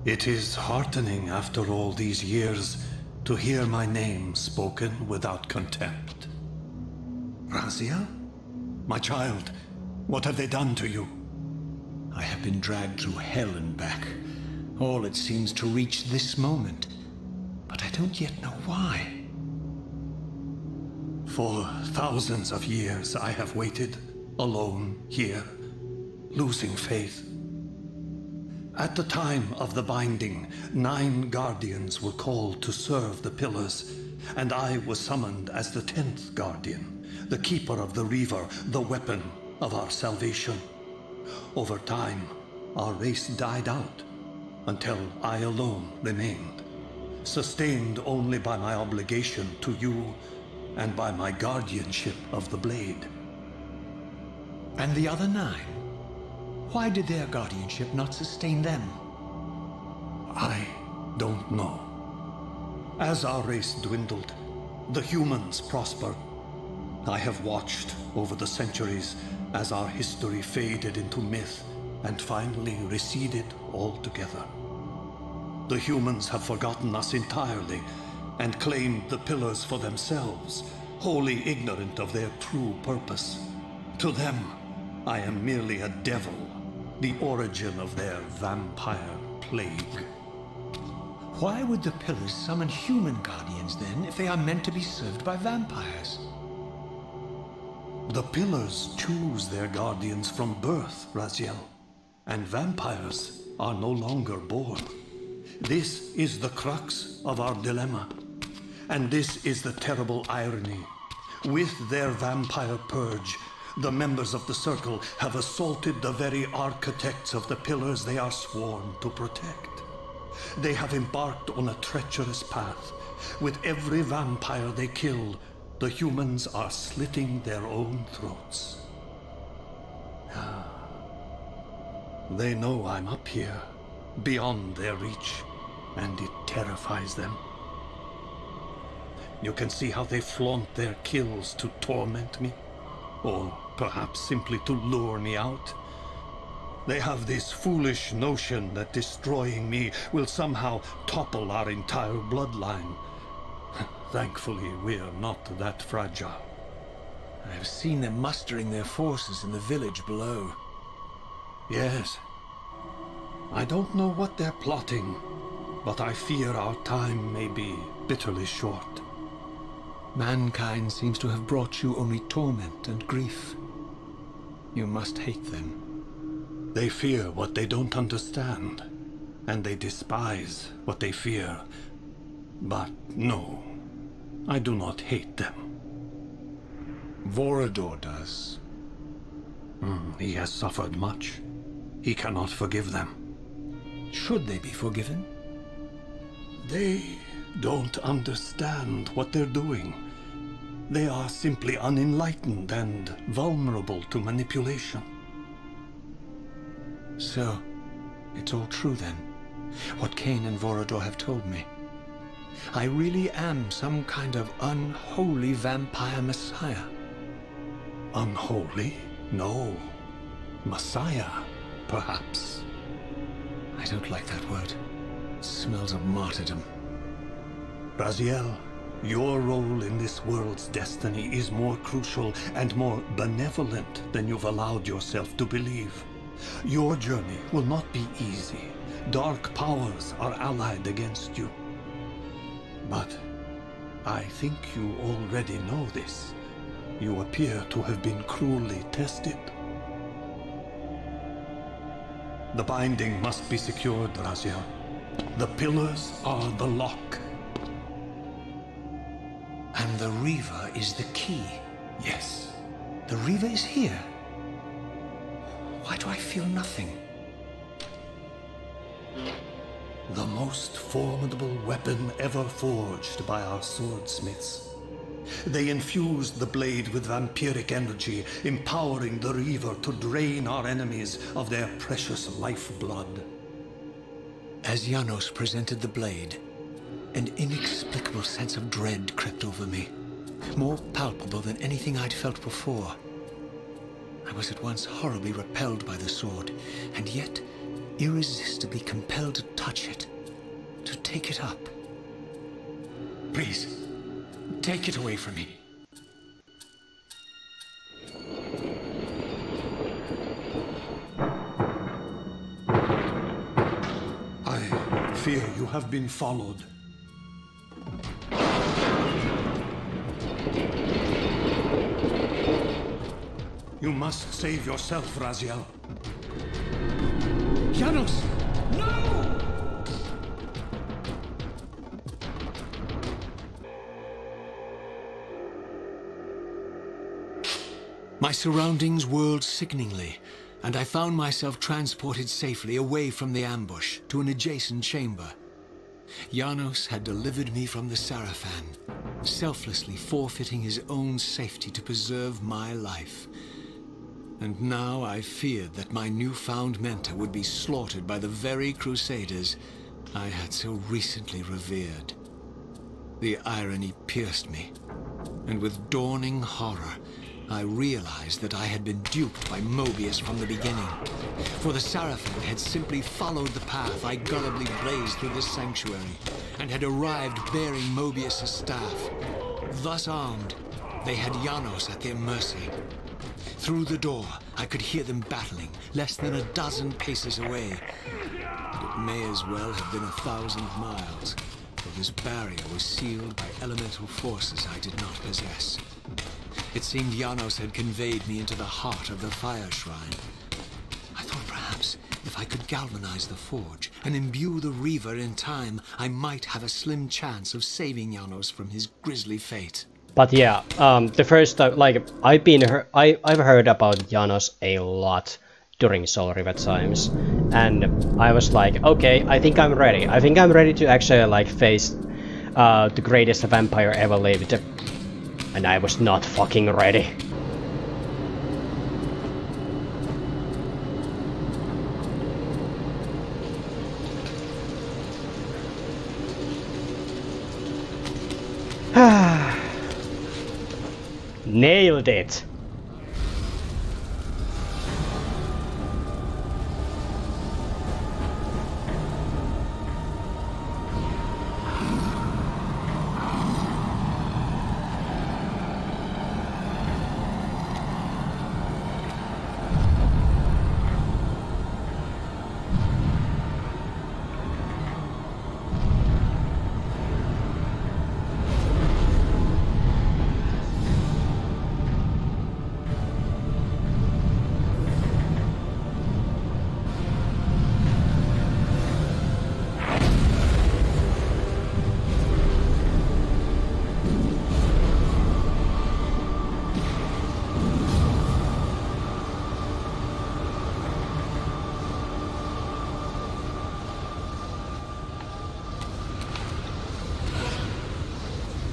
It is heartening after all these years to hear my name spoken without contempt. Raziel? My child, what have they done to you? I have been dragged through hell and back. All it seems to reach this moment. But I don't yet know why. For thousands of years I have waited, alone here, losing faith. At the time of the binding, 9 guardians were called to serve the Pillars, and I was summoned as the 10th guardian, the keeper of the Reaver, the weapon of our salvation. Over time, our race died out, until I alone remained, sustained only by my obligation to you and by my guardianship of the blade. And the other 9? Why did their guardianship not sustain them? I don't know. As our race dwindled, the humans prospered. I have watched over the centuries as our history faded into myth and finally receded altogether. The humans have forgotten us entirely and claimed the Pillars for themselves, wholly ignorant of their true purpose. To them, I am merely a devil, the origin of their vampire plague. Why would the Pillars summon human guardians then, if they are meant to be served by vampires? The Pillars choose their guardians from birth, Raziel. And vampires are no longer born. This is the crux of our dilemma. And this is the terrible irony. With their vampire purge, the members of the Circle have assaulted the very architects of the Pillars they are sworn to protect. They have embarked on a treacherous path. With every vampire they kill, the humans are slitting their own throats. They know I'm up here, beyond their reach, and it terrifies them. You can see how they flaunt their kills to torment me, or perhaps simply to lure me out. They have this foolish notion that destroying me will somehow topple our entire bloodline. Thankfully, we're not that fragile. I've seen them mustering their forces in the village below. Yes. I don't know what they're plotting, but I fear our time may be bitterly short. Mankind seems to have brought you only torment and grief. You must hate them. They fear what they don't understand, and they despise what they fear. But no, I do not hate them. Vorador does. He has suffered much. He cannot forgive them. Should they be forgiven? They don't understand what they're doing. They are simply unenlightened and vulnerable to manipulation. So, it's all true then, what Kain and Vorador have told me. I really am some kind of unholy vampire messiah. Unholy? No. Messiah, perhaps. I don't like that word. It smells of martyrdom. Raziel, your role in this world's destiny is more crucial and more benevolent than you've allowed yourself to believe. Your journey will not be easy. Dark powers are allied against you. But I think you already know this. You appear to have been cruelly tested. The binding must be secured, Raziel. The Pillars are the lock. And the Reaver is the key. Yes. The Reaver is here. Why do I feel nothing? The most formidable weapon ever forged by our swordsmiths. They infused the blade with vampiric energy, empowering the Reaver to drain our enemies of their precious lifeblood. As Janos presented the blade, an inexplicable sense of dread crept over me, more palpable than anything I'd felt before. I was at once horribly repelled by the sword, and yet irresistibly compelled to touch it, to take it up. Please, take it away from me. I fear you have been followed. You must save yourself, Raziel. Janos! No! My surroundings whirled sickeningly, and I found myself transported safely away from the ambush to an adjacent chamber. Janos had delivered me from the Sarafan, selflessly forfeiting his own safety to preserve my life. And now I feared that my newfound mentor would be slaughtered by the very crusaders I had so recently revered. The irony pierced me, and with dawning horror, I realized that I had been duped by Mobius from the beginning. For the Sarafan had simply followed the path I gullibly blazed through this sanctuary, and had arrived bearing Mobius' staff. Thus armed, they had Janos at their mercy. Through the door, I could hear them battling, less than a dozen paces away. And it may as well have been 1,000 miles, for this barrier was sealed by elemental forces I did not possess. It seemed Janos had conveyed me into the heart of the fire shrine. I thought perhaps if I could galvanize the forge and imbue the Reaver in time, I might have a slim chance of saving Janos from his grisly fate. But yeah, the first time, like, I've heard about Janos a lot during Soul Reaver times, and I was like, okay, I think I'm ready. I think I'm ready to actually, like, face the greatest vampire ever lived. And I was not fucking ready. Nailed it!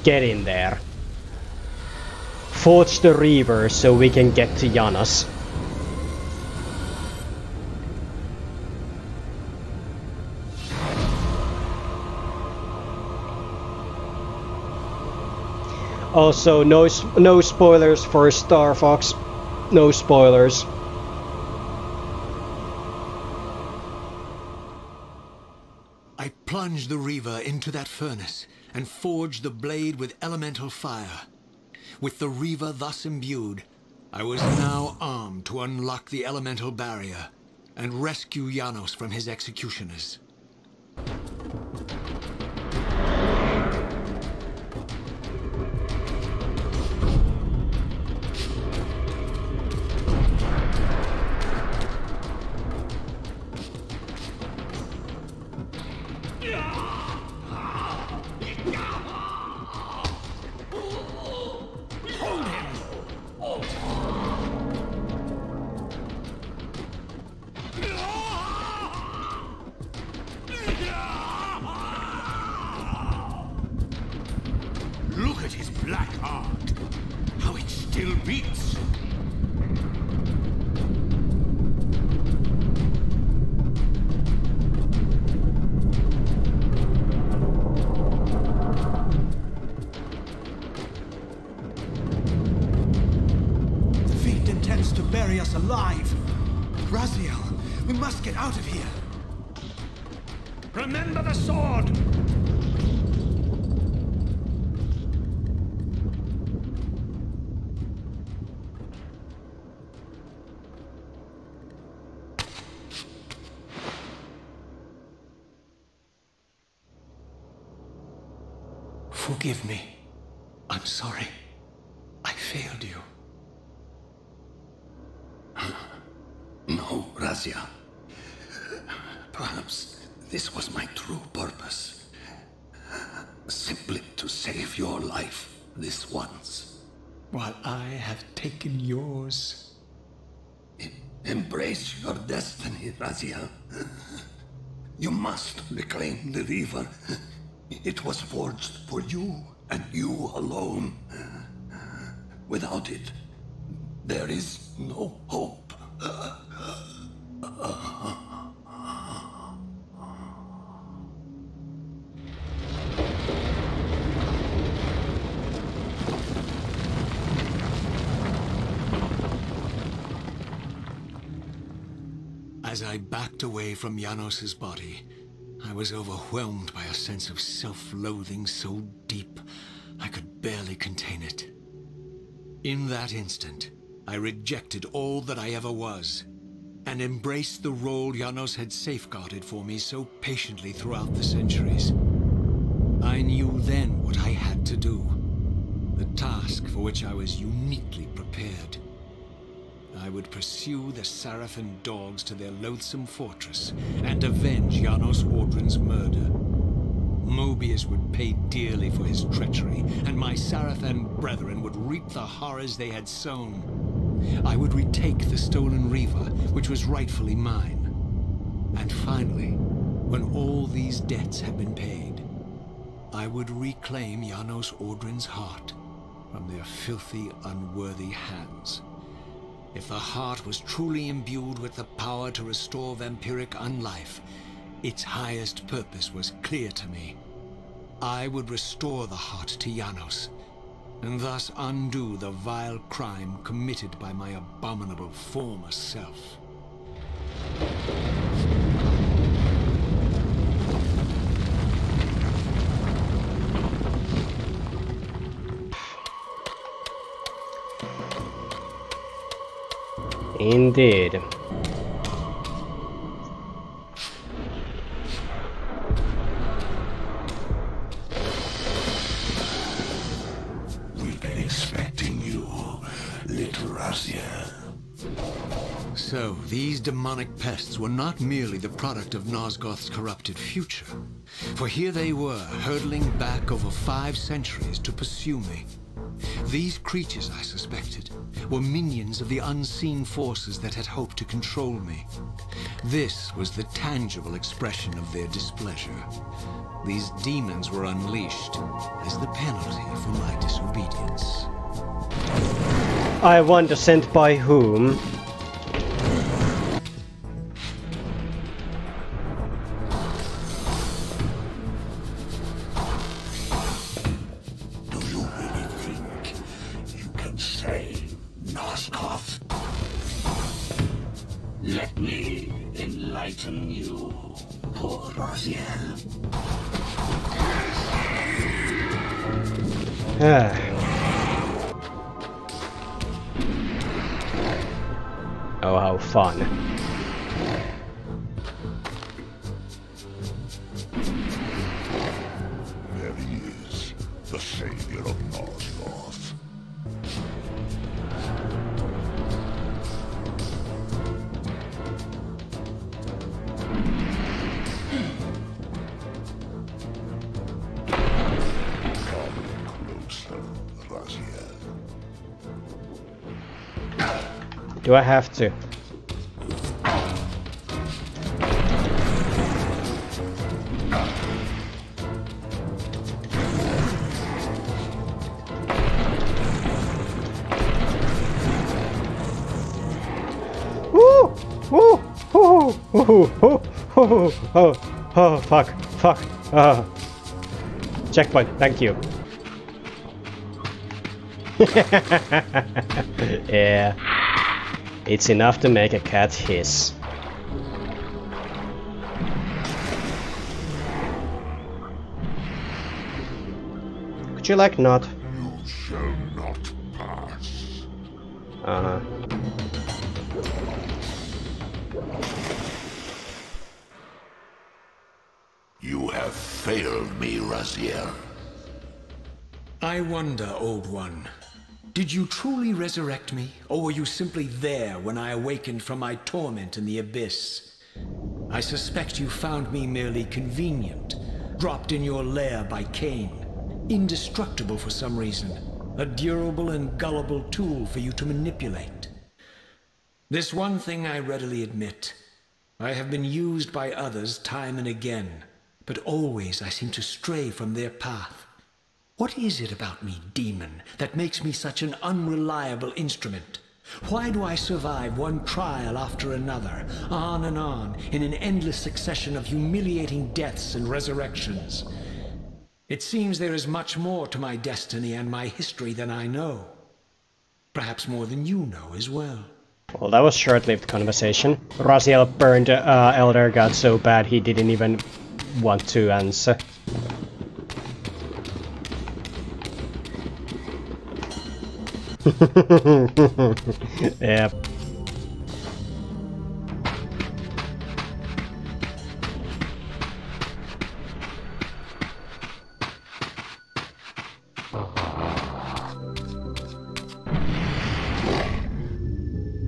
Get in there. Forge the Reaver so we can get to Janos. Also, no spoilers for Star Fox. No spoilers. I plunged the Reaver into that furnace and forged the blade with elemental fire. With the Reaver thus imbued, I was now armed to unlock the elemental barrier and rescue Janos from his executioners. Look at his black heart. How it still beats. The Fiend intends to bury us alive. Raziel, we must get out of here. Remember the sword! Forgive me. I'm sorry. I failed you. No, Razia. Perhaps this was my true purpose. Simply to save your life this once. While I have taken yours. Embrace your destiny, Razia. You must reclaim the Reaver. It was forged for you, and you alone. Without it, there is no hope. As I backed away from Janos's body, I was overwhelmed by a sense of self-loathing so deep I could barely contain it. In that instant, I rejected all that I ever was, and embraced the role Janos had safeguarded for me so patiently throughout the centuries. I knew then what I had to do. The task for which I was uniquely prepared. I would pursue the Sarafan dogs to their loathsome fortress and avenge Janos Audron's murder. Mobius would pay dearly for his treachery, and my Sarafan brethren would reap the horrors they had sown. I would retake the stolen Reaver, which was rightfully mine. And finally, when all these debts had been paid, I would reclaim Janos Audron's heart from their filthy, unworthy hands. If the heart was truly imbued with the power to restore vampiric unlife, its highest purpose was clear to me. I would restore the heart to Janos, and thus undo the vile crime committed by my abominable former self. Indeed. We've been expecting you, little Raziel. So, these demonic pests were not merely the product of Nosgoth's corrupted future, for here they were, hurtling back over 5 centuries to pursue me. These creatures, I suspected, were minions of the unseen forces that had hoped to control me. This was the tangible expression of their displeasure. These demons were unleashed as the penalty for my disobedience. I wonder sent by whom? Let me enlighten you, poor Ariel. Oh, how fun. There he is, the savior of Nosgoth. Do I have to? Woo! Woo! Woo! Woo! Woo! Woo! Oh, fuck! Fuck! Checkpoint, thank you. Yeah. It's enough to make a cat hiss. Could you like not? You shall not pass. Uh-huh. You have failed me, Raziel. I wonder, Old One. Did you truly resurrect me, or were you simply there when I awakened from my torment in the abyss? I suspect you found me merely convenient, dropped in your lair by Kain, indestructible for some reason, a durable and gullible tool for you to manipulate. This one thing I readily admit. I have been used by others time and again, but always I seem to stray from their path. What is it about me, demon, that makes me such an unreliable instrument? Why do I survive one trial after another, on and on, in an endless succession of humiliating deaths and resurrections? It seems there is much more to my destiny and my history than I know. Perhaps more than you know as well. Well, that was short-lived conversation. Raziel burned Elder God so bad he didn't even want to answer. Yep.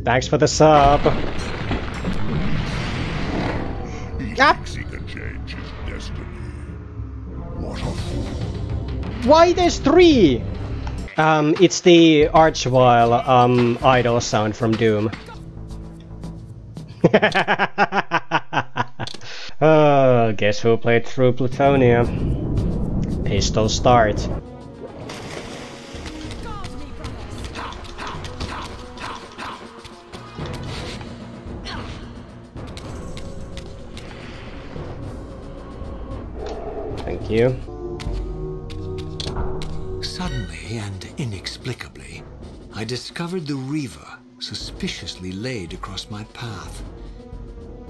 Thanks for the sub. Easy to change his destiny. What a fool. Why there's 3? It's the Archvile idol sound from Doom. Oh, guess who played through Plutonia? Pistol start. Thank you. Suddenly and inexplicably, I discovered the Reaver suspiciously laid across my path.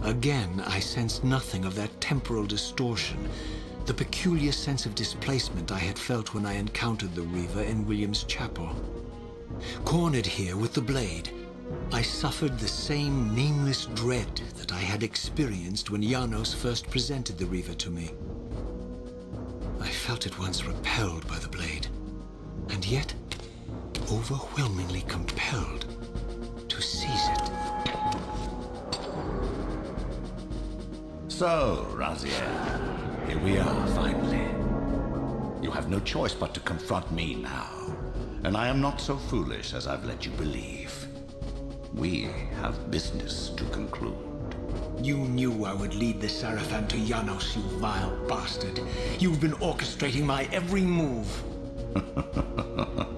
Again, I sensed nothing of that temporal distortion, the peculiar sense of displacement I had felt when I encountered the Reaver in William's chapel. Cornered here with the blade, I suffered the same nameless dread that I had experienced when Janos first presented the Reaver to me. I felt at once repelled by the blade, and yet overwhelmingly compelled to seize it. So, Raziel, here we are, finally. You have no choice but to confront me now, and I am not so foolish as I've let you believe. We have business to conclude. You knew I would lead the Sarafan to Janos, you vile bastard. You've been orchestrating my every move.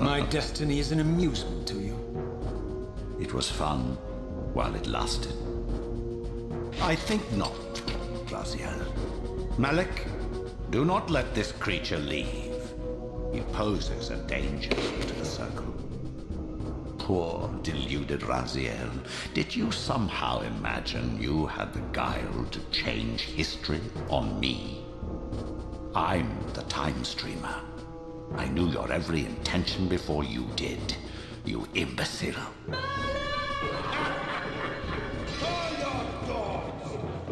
My destiny is an amusement to you. It was fun while it lasted. I think not, Raziel. Malik, do not let this creature leave. He poses a danger to the Circle. Poor, deluded Raziel. Did you somehow imagine you had the guile to change history on me? I'm the time streamer. I knew your every intention before you did, you imbecile.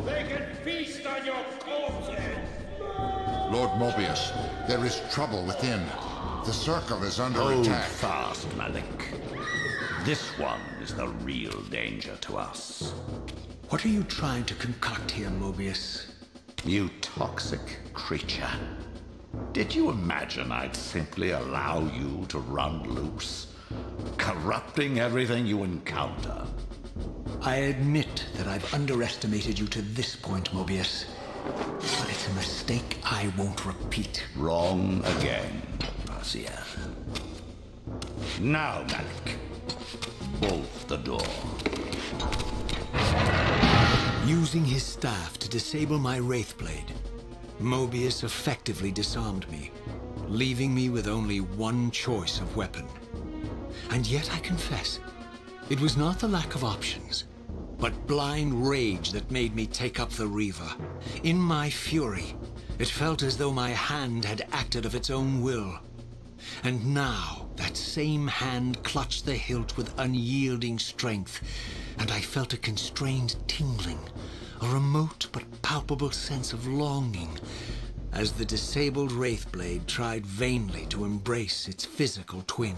They can feast on your corpses! Lord Mobius, there is trouble within. The Circle is under attack. Fast, Malik. This one is the real danger to us. What are you trying to concoct here, Mobius? You toxic creature. Did you imagine I'd simply allow you to run loose, corrupting everything you encounter? I admit that I've underestimated you to this point, Mobius. But it's a mistake I won't repeat. Wrong again, Raziel. Now, Malik, bolt the door. Using his staff to disable my Wraithblade, Mobius effectively disarmed me, leaving me with only one choice of weapon. And yet I confess, it was not the lack of options, but blind rage that made me take up the Reaver. In my fury, it felt as though my hand had acted of its own will. And now, that same hand clutched the hilt with unyielding strength, and I felt a constrained tingling, a remote but palpable sense of longing, as the disabled Wraithblade tried vainly to embrace its physical twin.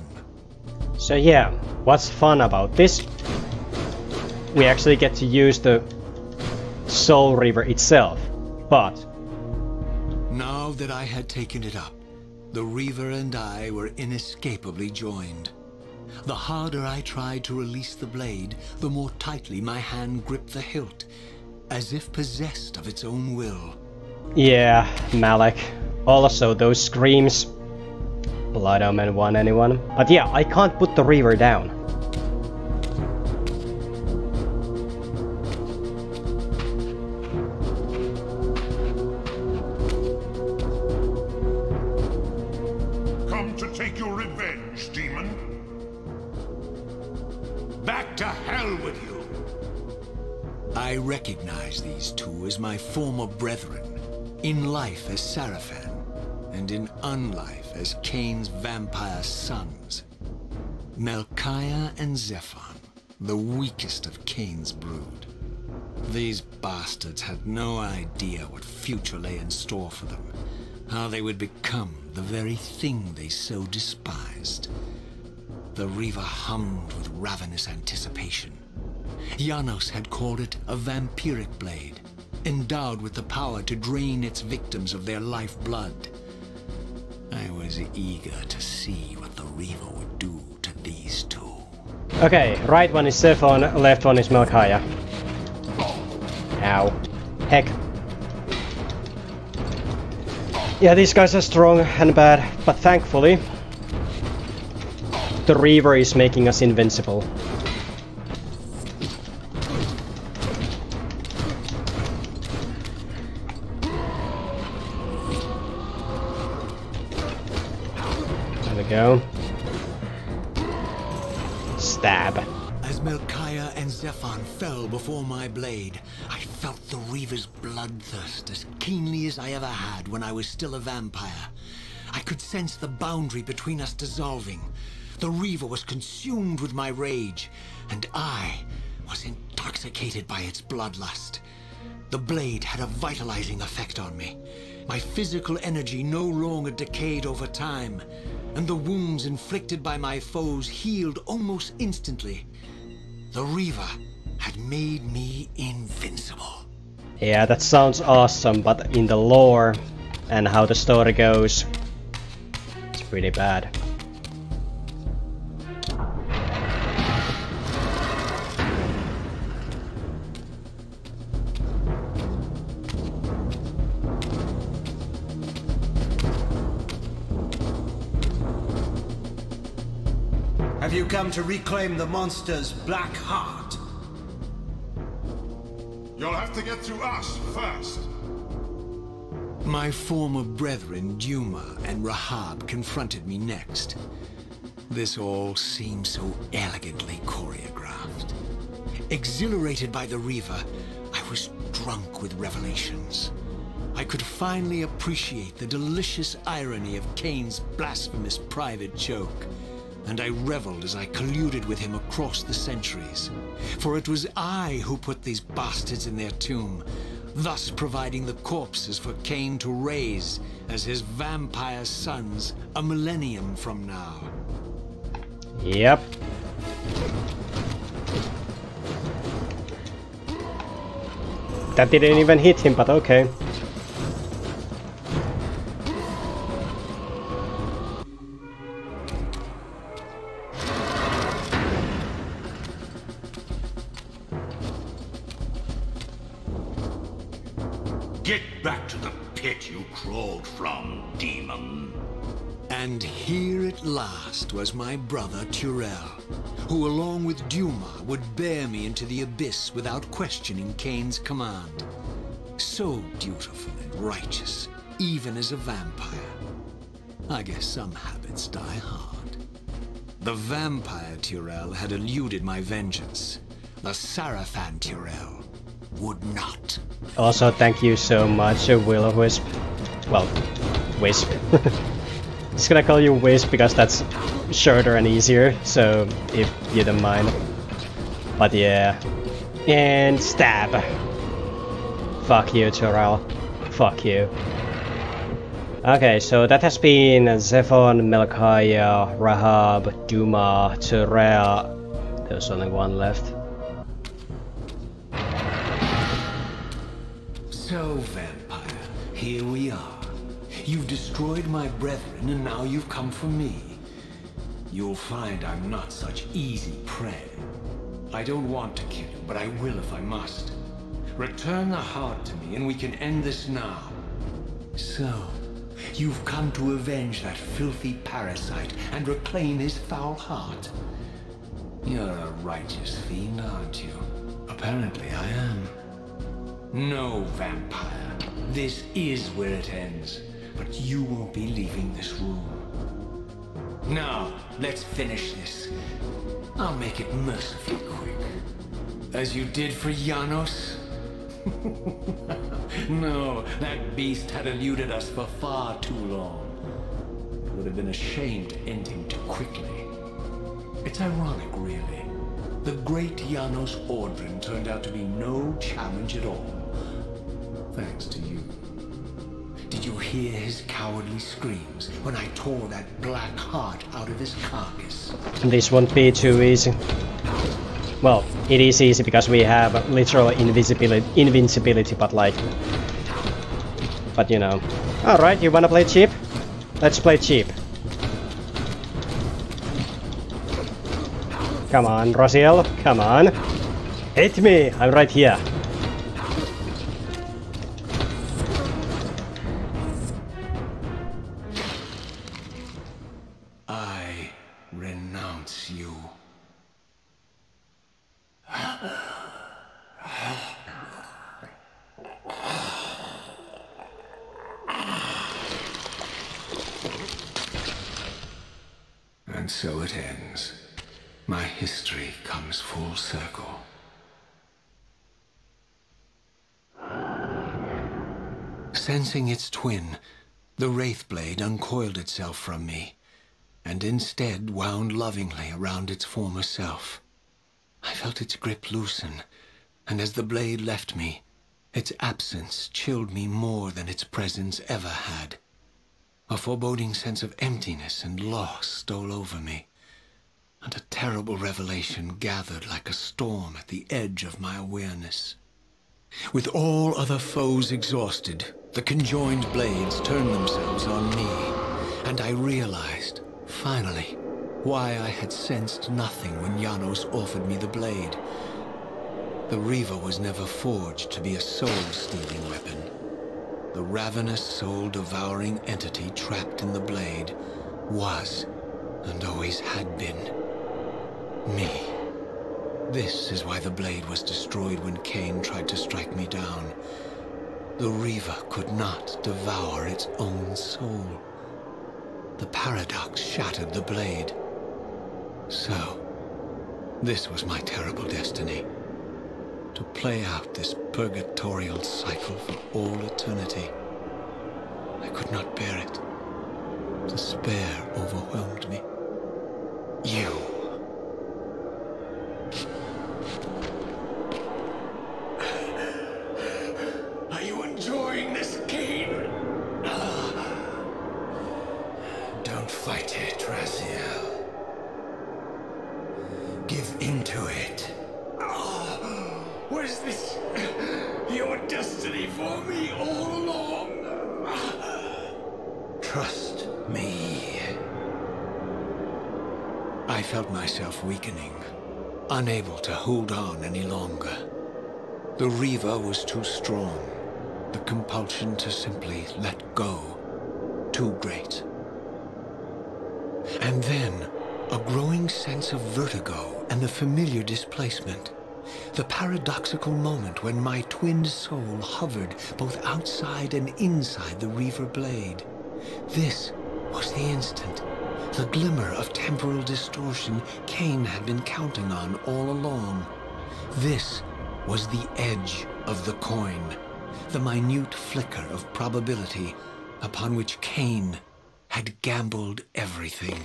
So yeah, what's fun about this? We actually get to use the Soul Reaver itself, but... Now that I had taken it up, the Reaver and I were inescapably joined. The harder I tried to release the blade, the more tightly my hand gripped the hilt, as if possessed of its own will. Yeah, Malik. Also, those screams. Blood Omen won anyone? But yeah, I can't put the Reaver down. Come to take your revenge, demon. Back to hell with you! I recognize these two as my former brethren, in life as Sarafan, and in unlife as Kain's vampire sons. Melchiah and Zephon, the weakest of Kain's brood. These bastards had no idea what future lay in store for them, how they would become the very thing they so despised. The Reaver hummed with ravenous anticipation, Janos had called it a vampiric blade, endowed with the power to drain its victims of their lifeblood. I was eager to see what the Reaver would do to these two. Okay, right one is Sarafan, left one is Melchiah. Ow. Heck. Yeah, these guys are strong and bad, but thankfully the Reaver is making us invincible. There we go. Stab. As Melchiah and Sarafan fell before my blade, I felt the Reaver's bloodthirst as keenly as I ever had when I was still a vampire. I could sense the boundary between us dissolving. The Reaver was consumed with my rage, and I was intoxicated by its bloodlust. The blade had a vitalizing effect on me. My physical energy no longer decayed over time, and the wounds inflicted by my foes healed almost instantly. The Reaver had made me invincible. Yeah, that sounds awesome, but in the lore and how the story goes, it's pretty bad. Have you come to reclaim the monster's black heart? You'll have to get through us first. My former brethren, Duma and Rahab, confronted me next. This all seemed so elegantly choreographed. Exhilarated by the Reaver, I was drunk with revelations. I could finally appreciate the delicious irony of Kain's blasphemous private joke. And I reveled as I colluded with him across the centuries. For it was I who put these bastards in their tomb, thus providing the corpses for Kain to raise as his vampire sons a millennium from now. Yep. That didn't even hit him, but okay. Get back to the pit you crawled from, demon. And here at last was my brother Tyrell, who along with Duma would bear me into the abyss without questioning Kain's command. So dutiful and righteous, even as a vampire. I guess some habits die hard. The vampire Tyrell had eluded my vengeance. The Sarafan Tyrell would not. Also, thank you so much, Will-O-Wisp. Well, Wisp. Just gonna call you Wisp because that's shorter and easier, so if you don't mind. But yeah. And stab. Fuck you, Tyrell. Fuck you. Okay, so that has been Sarafan, Melchiah, Rahab, Duma, Tyrell. There's only one left. So, vampire, here we are. You've destroyed my brethren, and now you've come for me. You'll find I'm not such easy prey. I don't want to kill you, but I will if I must. Return the heart to me, and we can end this now. So, you've come to avenge that filthy parasite and reclaim his foul heart. You're a righteous fiend, aren't you? Apparently I am. No, vampire. This is where it ends. But you won't be leaving this room. Now, let's finish this. I'll make it mercifully quick. As you did for Janos? No, that beast had eluded us for far too long. It would have been a shame to end him too quickly. It's ironic, really. The great Janos Audron turned out to be no challenge at all. Thanks to you. Did you hear his cowardly screams when I tore that black heart out of his carcass? This won't be too easy. Well, it is easy because we have literal invincibility, but like... But you know... Alright, you wanna play cheap? Let's play cheap. Come on, Raziel, come on. Hit me, I'm right here. I renounce you. And so it ends. My history comes full circle. Sensing its twin, the Wraithblade uncoiled itself from me, and instead wound lovingly around its former self. I felt its grip loosen, and as the blade left me, its absence chilled me more than its presence ever had. A foreboding sense of emptiness and loss stole over me, and a terrible revelation gathered like a storm at the edge of my awareness. With all other foes exhausted, the conjoined blades turned themselves on me, and I realized, finally, why I had sensed nothing when Janos offered me the blade. The Reaver was never forged to be a soul-stealing weapon. The ravenous, soul-devouring entity trapped in the blade was, and always had been, me. This is why the blade was destroyed when Kain tried to strike me down. The Reaver could not devour its own soul. The paradox shattered the blade. So, this was my terrible destiny. To play out this purgatorial cycle for all eternity. I could not bear it. Despair overwhelmed me. You. Are you enjoying this, Kain? Don't fight it, Raziel. Give into it. Was this your destiny for me all along? Trust me. I felt myself weakening, unable to hold on any longer. The Reaver was too strong. The compulsion to simply let go, too great. And then, a growing sense of vertigo and the familiar displacement. The paradoxical moment when my twin soul hovered both outside and inside the Reaver blade. This was the instant, the glimmer of temporal distortion Kain had been counting on all along. This was the edge of the coin, the minute flicker of probability upon which Kain had gambled everything.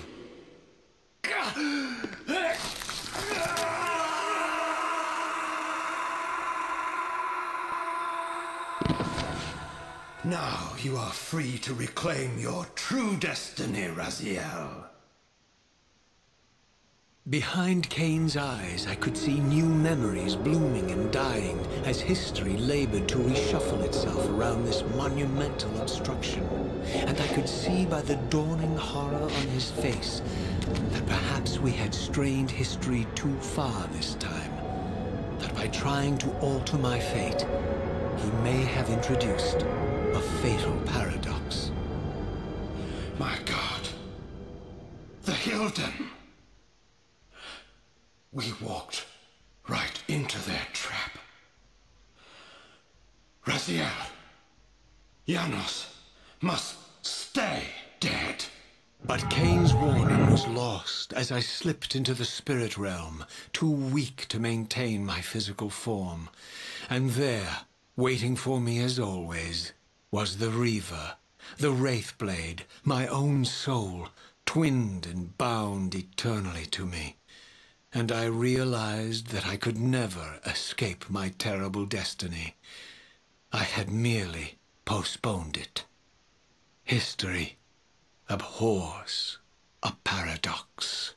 Now you are free to reclaim your true destiny, Raziel. Behind Kain's eyes, I could see new memories blooming and dying as history labored to reshuffle itself around this monumental obstruction. And I could see by the dawning horror on his face that perhaps we had strained history too far this time. That by trying to alter my fate, he may have introduced a fatal paradox. My God. The Hilden. We walked right into their trap. Raziel, Janos must stay dead. But Kain's warning was lost as I slipped into the spirit realm, too weak to maintain my physical form. And there, waiting for me as always, was the Reaver, the Wraithblade, my own soul, twinned and bound eternally to me. And I realized that I could never escape my terrible destiny. I had merely postponed it. History abhors a paradox.